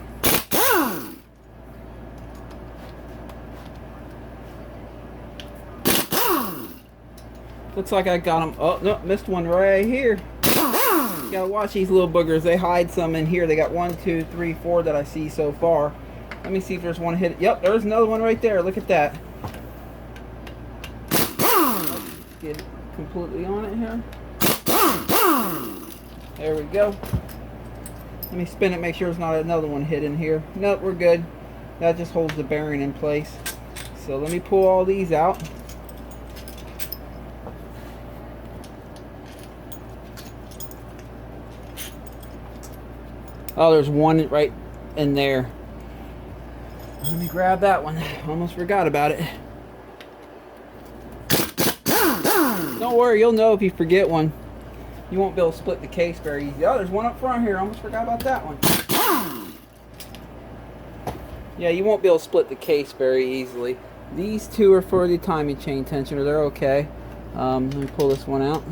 Looks like I got them. Oh, no, missed one right here. You gotta watch these little boogers. They hide some in here. They got 1, 2, 3, 4 that I see so far. Let me see if there's one hit. Yep, there's another one right there. Look at that. Get it completely on it here. There we go. Let me spin it, make sure there's not another one hidden here. Nope, we're good. That just holds the bearing in place. So let me pull all these out. Oh, there's one right in there. Let me grab that one. Almost forgot about it. Don't worry, you'll know if you forget one. You won't be able to split the case very easy. Oh, there's one up front here. Almost forgot about that one. Yeah, you won't be able to split the case very easily. These two are for the timing chain tensioner. They're okay. Let me pull this one out.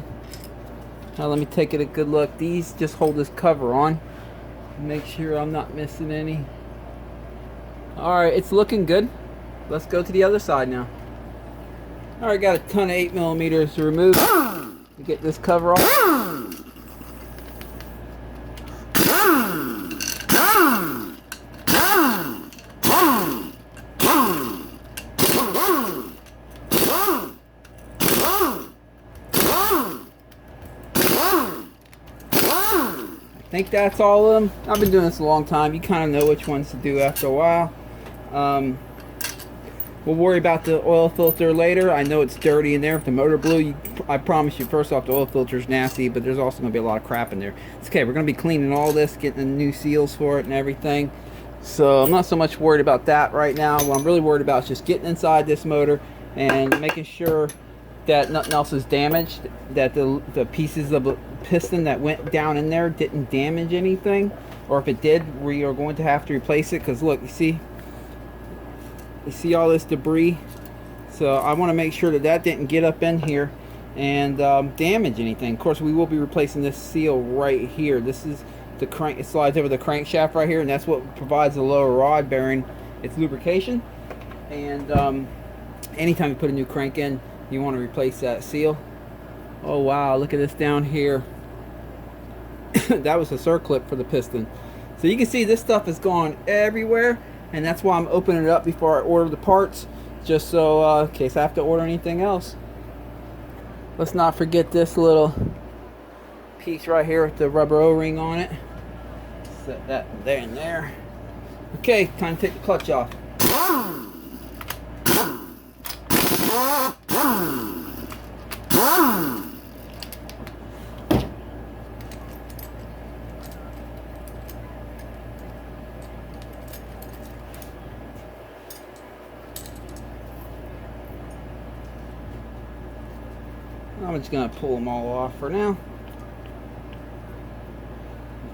Now let me take it a good look. These just hold this cover on. Make sure I'm not missing any. Alright, it's looking good. Let's go to the other side now. Alright, got a ton of 8mm to remove to get this cover off. I think that's all of them. I've been doing this a long time. You kind of know which ones to do after a while. We'll worry about the oil filter later. I know it's dirty in there. If the motor blew, I promise you, first off, the oil filter is nasty, but there's also going to be a lot of crap in there. It's okay. We're going to be cleaning all this, getting the new seals for it and everything. So I'm not so much worried about that right now. What I'm really worried about is just getting inside this motor and making sure that nothing else is damaged, that the pieces of the piston that went down in there didn't damage anything, or if it did, we are going to have to replace it. Because look, you see all this debris, so I want to make sure that that didn't get up in here and damage anything. Of course, we will be replacing this seal right here. This is the crank. It slides over the crankshaft right here, and that's what provides the lower rod bearing its lubrication. And anytime you put a new crank in, you want to replace that seal. Oh wow, look at this down here. That was a circlip for the piston. So you can see this stuff is gone everywhere, and that's why I'm opening it up before I order the parts, just so in case I have to order anything else. Let's not forget this little piece right here with the rubber O-ring on it. Set that there and there. Okay, time to take the clutch off. I'm just going to pull them all off for now.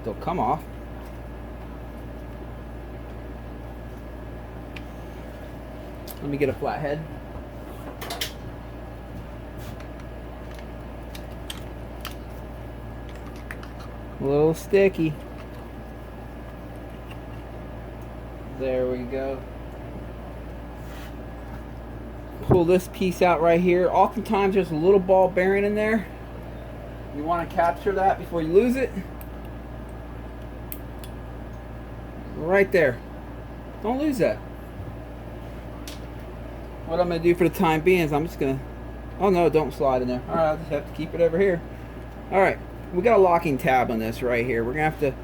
They'll come off. Let me get a flat head. A little sticky. There we go. Pull this piece out right here. Oftentimes there's a little ball bearing in there. You want to capture that before you lose it. Right there. Don't lose that. What I'm going to do for the time being is I'm just going to... Oh no, don't slide in there. Alright, I'll just have to keep it over here. Alright, we got a locking tab on this right here. We're going to have to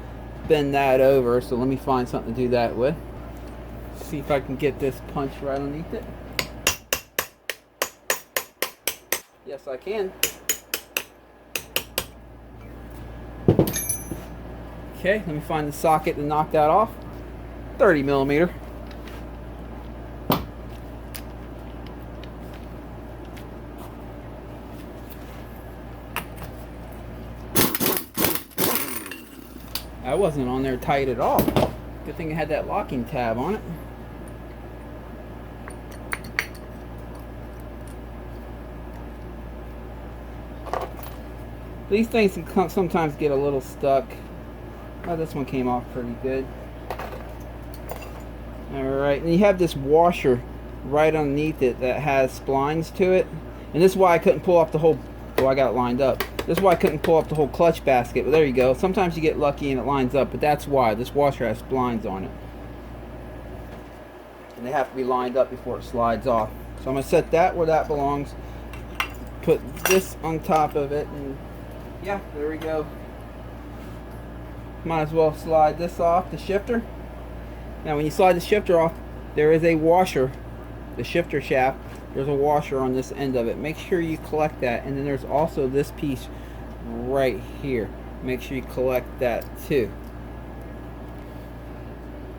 bend that over, so let me find something to do that with. See if I can get this punch right underneath it. Yes, I can. Okay, let me find the socket to knock that off. 30mm. That wasn't on there tight at all. Good thing it had that locking tab on it. These things can sometimes get a little stuck. Oh, this one came off pretty good. Alright, and you have this washer right underneath it that has splines to it. And this is why I couldn't pull off the whole Oh, I got it lined up. This is why I couldn't pull up the whole clutch basket, but there you go. Sometimes you get lucky and it lines up, but that's why. This washer has splines on it. And they have to be lined up before it slides off. So I'm going to set that where that belongs. Put this on top of it, and yeah, there we go. Might as well slide this off, the shifter. Now when you slide the shifter off, there is a washer, the shifter shaft. There's a washer on this end of it. Make sure you collect that. And then there's also this piece right here. Make sure you collect that too.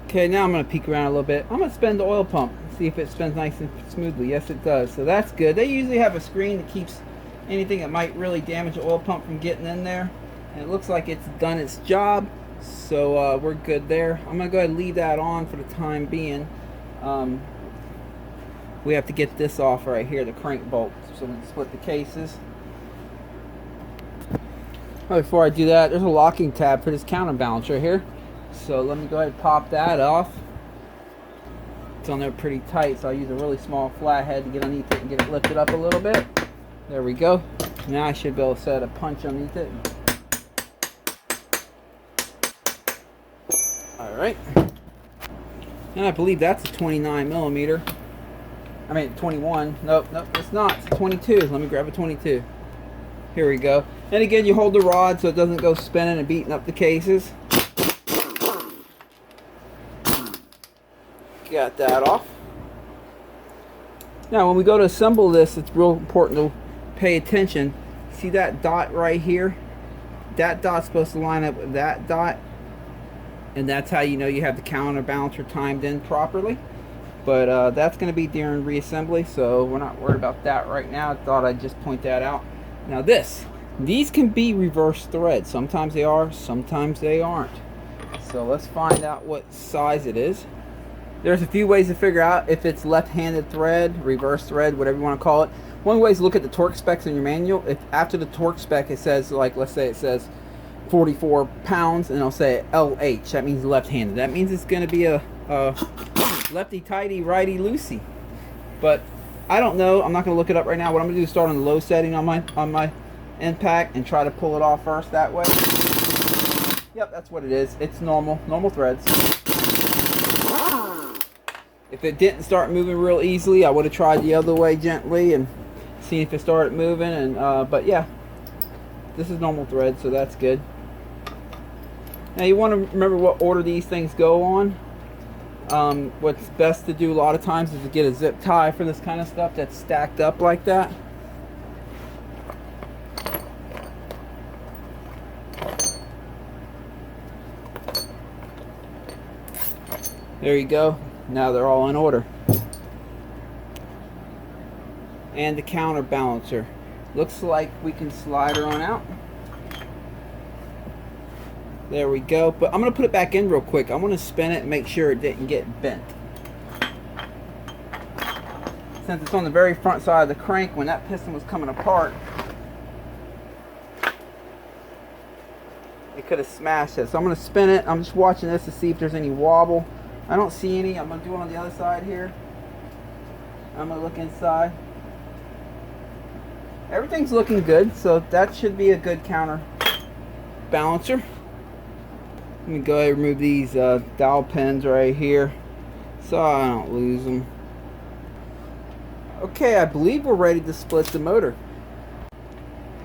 Okay, now I'm going to peek around a little bit. I'm going to spin the oil pump, see if it spins nice and smoothly. Yes, it does. So that's good. They usually have a screen that keeps anything that might really damage the oil pump from getting in there. And it looks like it's done its job. So we're good there. I'm going to go ahead and leave that on for the time being. We have to get this off right here, the crank bolt, so we can split the cases. Oh, before I do that, there's a locking tab for this counterbalance right here. So let me go ahead and pop that off. It's on there pretty tight, so I'll use a really small flathead to get underneath it and get it lifted up a little bit. There we go. Now I should be able to set a punch underneath it. Alright. And I believe that's a 29 millimeter. I mean 21. Nope, it's not. It's a 22. Let me grab a 22. Here we go. And again, you hold the rod so it doesn't go spinning and beating up the cases. Got that off. Now when we go to assemble this, it's real important to pay attention. See that dot right here? That dot's supposed to line up with that dot. And that's how you know you have the counterbalancer timed in properly. But that's going to be during reassembly, so we're not worried about that right now. I thought I'd just point that out. Now these can be reverse thread. Sometimes they are, sometimes they aren't. So let's find out what size it is. There's a few ways to figure out if it's left-handed thread, reverse thread, whatever you want to call it. One way is to look at the torque specs in your manual. If after the torque spec it says, like, let's say it says 44 pounds, and it'll say LH, that means left-handed. That means it's going to be a lefty-tighty, righty-loosey. But I don't know. I'm not going to look it up right now. What I'm going to do is start on the low setting on my impact and try to pull it off first that way. Yep, that's what it is. It's normal threads. If it didn't start moving real easily, I would have tried the other way gently and seen if it started moving. And but yeah, this is normal thread, so that's good. Now you want to remember what order these things go on. What's best to do a lot of times is to get a zip tie for this kind of stuff that's stacked up like that. There you go. Now they're all in order. And the counterbalancer. Looks like we can slide her on out. There we go. But I'm going to put it back in real quick. I want to spin it and make sure it didn't get bent. Since it's on the very front side of the crank, when that piston was coming apart, it could have smashed it. So I'm going to spin it. I'm just watching this to see if there's any wobble. I don't see any. I'm going to do it on the other side here. I'm going to look inside. Everything's looking good, so that should be a good counterbalancer. Let me go ahead and remove these dowel pins right here so I don't lose them. Okay, I believe we're ready to split the motor.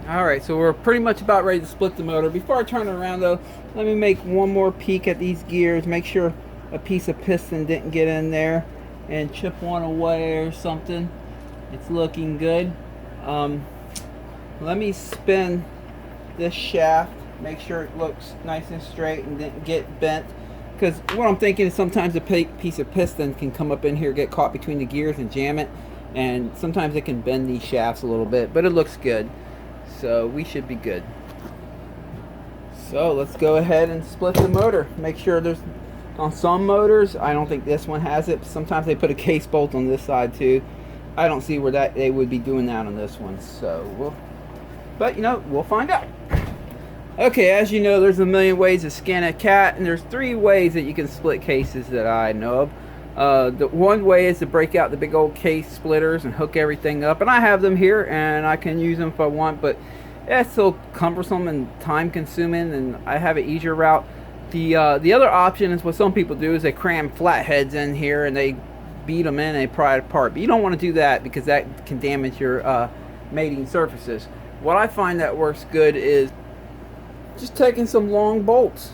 Alright, so we're pretty much about ready to split the motor. Before I turn it around though, let me make one more peek at these gears. Make sure a piece of piston didn't get in there and chip one away or something. It's looking good. Let me spin this shaft, make sure it looks nice and straight and didn't get bent, because what I'm thinking is sometimes a piece of piston can come up in here, get caught between the gears and jam it, and sometimes it can bend these shafts a little bit, but it looks good, so we should be good. So let's go ahead and split the motor. Make sure there's, on some motors, I don't think this one has it. Sometimes they put a case bolt on this side too. I don't see where that they would be doing that on this one. So but you know, we'll find out. Okay, as you know, there's a million ways to skin a cat, and there's 3 ways that you can split cases that I know The one way is to break out the big old case splitters and hook everything up, and I have them here and I can use them if I want, but it's so cumbersome and time consuming, and I have an easier route. The other option is what some people do is they cram flatheads in here and they beat them in and they pry it apart, but you don't want to do that because that can damage your mating surfaces. What I find that works good is just taking some long bolts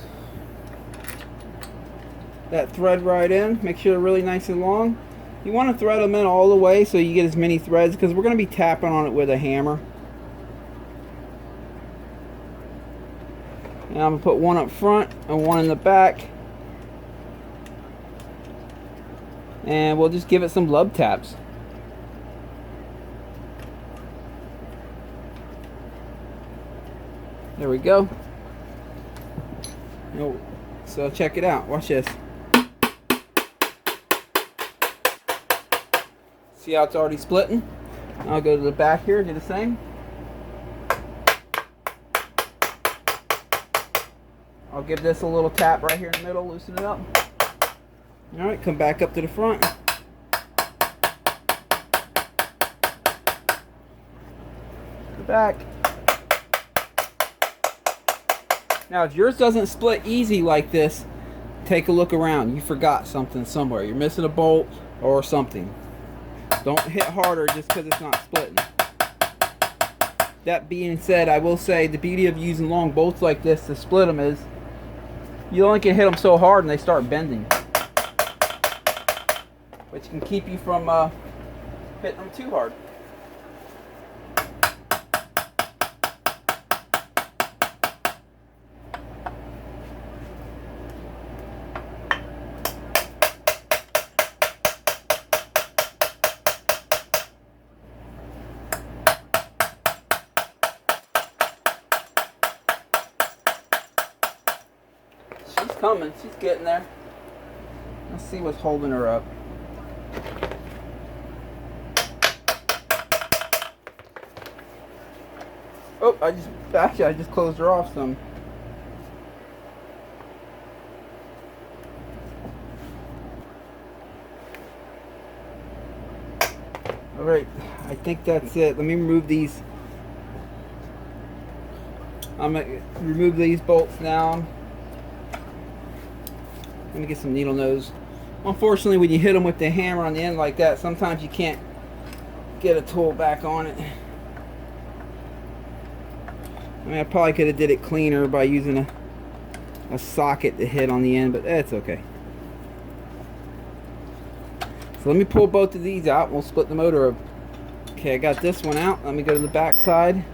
that thread right in, make sure they're really nice and long. You want to thread them in all the way so you get as many threads, because we're going to be tapping on it with a hammer. And I'm going to put one up front and one in the back, and we'll just give it some lub taps. There we go. So check it out. Watch this. See how it's already splitting? I'll go to the back here, do the same. I'll give this a little tap right here in the middle, loosen it up. Alright, come back up to the front. The back. Now, if yours doesn't split easy like this, take a look around. You forgot something somewhere. You're missing a bolt or something. Don't hit harder just because it's not splitting. That being said, I will say the beauty of using long bolts like this to split them is you only can hit them so hard and they start bending, which can keep you from hitting them too hard. She's coming. She's getting there. Let's see what's holding her up. Oh, I just closed her off some. All right, I think that's it. Let me remove these. I'm gonna remove these bolts now. Let me get some needle nose. Unfortunately, when you hit them with the hammer on the end like that, sometimes you can't get a tool back on it. I mean, I probably could have did it cleaner by using a socket to hit on the end, but that's okay. So let me pull both of these out and we'll split the motor up. Okay, I got this one out. Let me go to the back side.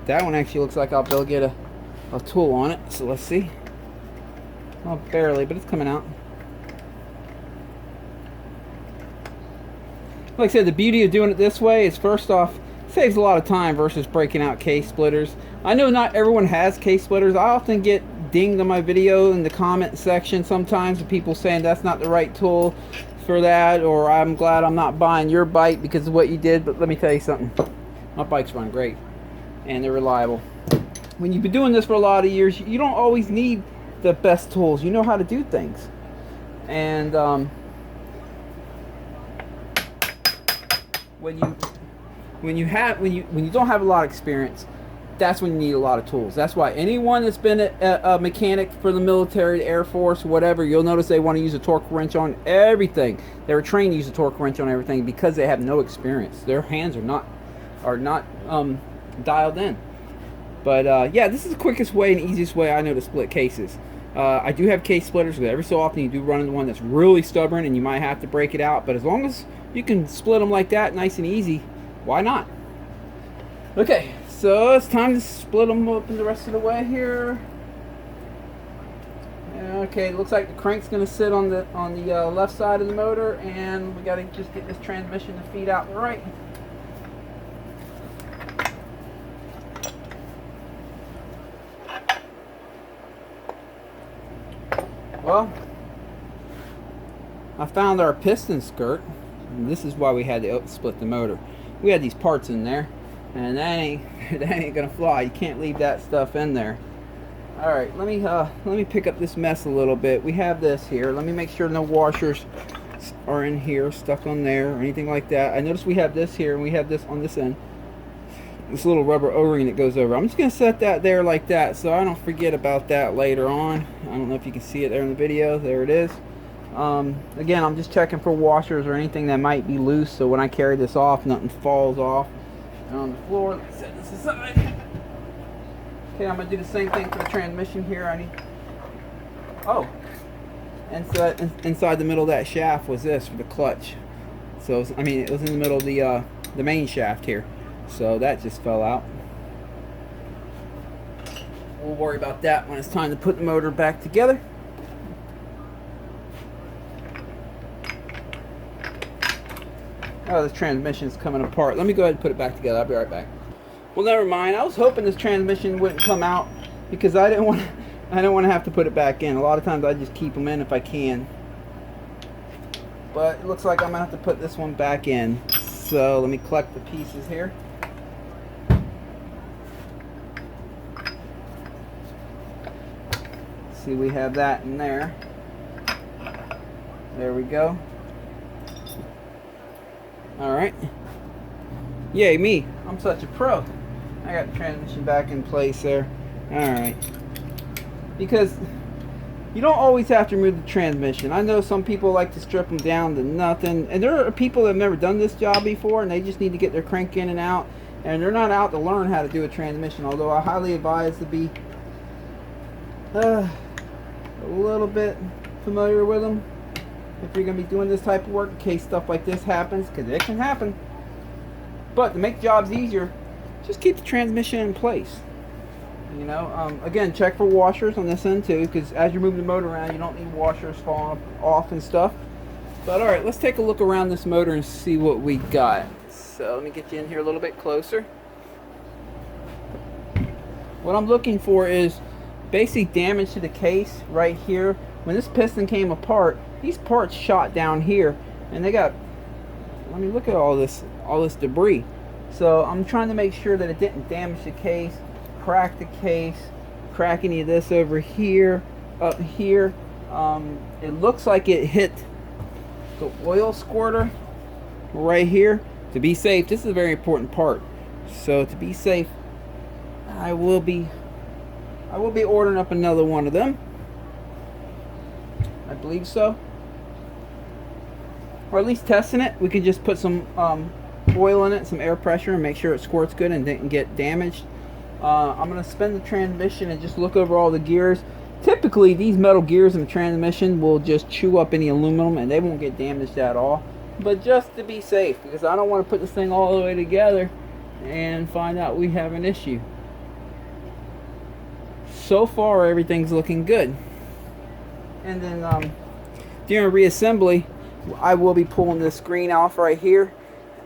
That one actually looks like I'll be able to get a tool on it, so let's see. Well, barely, but it's coming out. Like I said, the beauty of doing it this way is, first off, it saves a lot of time versus breaking out case splitters. I know not everyone has case splitters. I often get dinged on my video in the comment section sometimes with people saying that's not the right tool for that, or I'm glad I'm not buying your bike because of what you did. But let me tell you something. My bikes run great and they're reliable. When you've been doing this for a lot of years, you don't always need the best tools. You know how to do things, and when you don't have a lot of experience, that's when you need a lot of tools. That's why anyone that's been a mechanic for the military, the Air Force, whatever, you'll notice they want to use a torque wrench on everything. They were trained to use a torque wrench on everything because they have no experience. Their hands are not dialed in. But yeah, this is the quickest way and easiest way I know to split cases. I do have case splitters, because every so often you do run into one that's really stubborn and you might have to break it out. But as long as you can split them like that, nice and easy, why not? Okay, so it's time to split them up in the rest of the way here. Okay, it looks like the crank's going to sit on the left side of the motor, and we got to just get this transmission to feed out the right. Well, I found our piston skirt, and this is why we had to split the motor. We had these parts in there, and that ain't gonna fly. You can't leave that stuff in there. All right, let me pick up this mess a little bit. We have this here. Let me make sure no washers are in here, stuck on there, or anything like that. I noticed we have this here, and we have this on this end. This little rubber O-ring that goes over. I'm just gonna set that there like that, so I don't forget about that later on. I don't know if you can see it there in the video. There it is. Again, I'm just checking for washers or anything that might be loose, so when I carry this off, nothing falls off. And on the floor, let me set this aside. Okay, I'm gonna do the same thing for the transmission here. I need, oh, inside the middle of that shaft was this for the clutch. So I mean, it was in the middle of the main shaft here. So that just fell out. We'll worry about that when it's time to put the motor back together. Oh, this transmission's coming apart. Let me go ahead and put it back together. I'll be right back. Well, never mind. I was hoping this transmission wouldn't come out because I didn't want to have to put it back in. A lot of times I just keep them in if I can. But it looks like I'm gonna have to put this one back in. So let me collect the pieces here. See, we have that in there. There we go. Alright. Yay me. I'm such a pro. I got the transmission back in place there. Alright. Because you don't always have to remove the transmission. I know some people like to strip them down to nothing. And there are people that have never done this job before and they just need to get their crank in and out. And they're not out to learn how to do a transmission. Although I highly advise to be a little bit familiar with them if you're going to be doing this type of work in case stuff like this happens, because it can happen. But to make jobs easier, just keep the transmission in place. You know, again, check for washers on this end too, because as you move the motor around, you don't need washers falling off and stuff. But alright, let's take a look around this motor and see what we got. So let me get you in here a little bit closer. What I'm looking for is basic damage to the case right here. When this piston came apart, these parts shot down here, and they got, I mean, look at all this debris. So I'm trying to make sure that it didn't damage the case, crack the case, crack any of this over here, up here. It looks like it hit the oil squirter right here. To be safe, this is a very important part. So to be safe, I will be ordering up another one of them. I believe so. Or at least testing it. We could just put some oil in it, some air pressure, and make sure it squirts good and didn't get damaged. I'm going to spin the transmission and just look over all the gears. Typically, these metal gears in the transmission will just chew up any aluminum and they won't get damaged at all. But just to be safe, because I don't want to put this thing all the way together and find out we have an issue. So far, everything's looking good. And then during reassembly, I will be pulling this screen off right here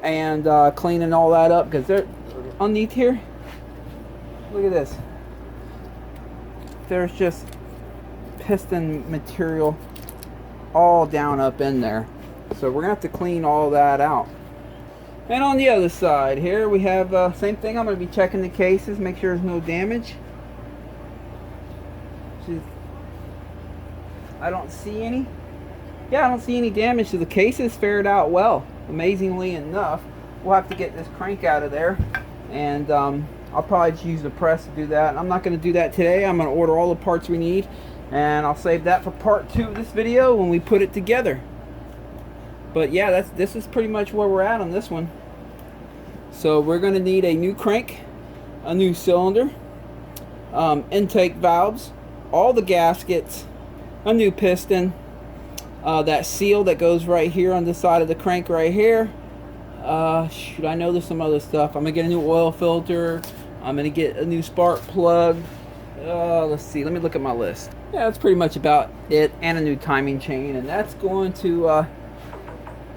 and cleaning all that up, because they're underneath here. Look at this. There's just piston material all down up in there. So we're gonna have to clean all that out. And on the other side here, we have same thing. I'm gonna be checking the cases, make sure there's no damage. I don't see any. Yeah, I don't see any damage to the cases. Fared out well, amazingly enough. We'll have to get this crank out of there, and I'll probably just use the press to do that. I'm not going to do that today. I'm going to order all the parts we need, and I'll save that for part 2 of this video when we put it together. But yeah, this is pretty much where we're at on this one. So we're going to need a new crank, a new cylinder, intake valves, all the gaskets, a new piston, that seal that goes right here on the side of the crank right here. Shoot, I know there's some other stuff. I'm gonna get a new oil filter. I'm gonna get a new spark plug. Let's see, let me look at my list. Yeah, that's pretty much about it, and a new timing chain, and that's going to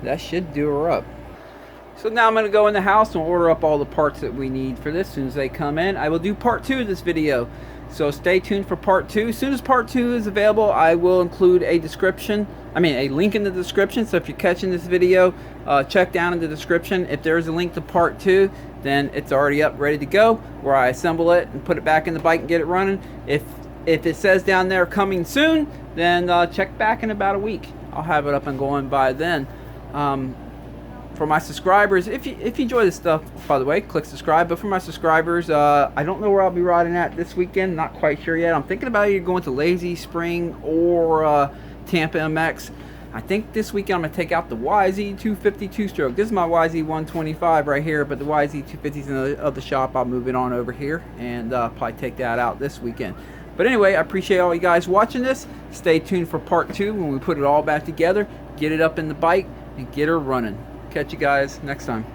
that should do her up. So now I'm going to go in the house and order up all the parts that we need for this as soon as they come in. I will do part 2 of this video, so stay tuned for part 2. As soon as part 2 is available, I will include a link in the description. So if you're catching this video, check down in the description. If there's a link to part 2, then it's already up, ready to go, where I assemble it and put it back in the bike and get it running. If If it says down there coming soon, then check back in about a week. I'll have it up and going by then. For my subscribers, if you enjoy this stuff, by the way, click subscribe. But for my subscribers, I don't know where I'll be riding at this weekend. Not quite sure yet. I'm thinking about either going to Lazy Spring or Tampa MX. I think this weekend I'm going to take out the YZ450 two-stroke. This is my YZ125 right here, but the YZ250 is in the other shop. I'll move it on over here and probably take that out this weekend. But anyway, I appreciate all you guys watching this. Stay tuned for part 2 when we put it all back together, get it up in the bike, and get her running. Catch you guys next time.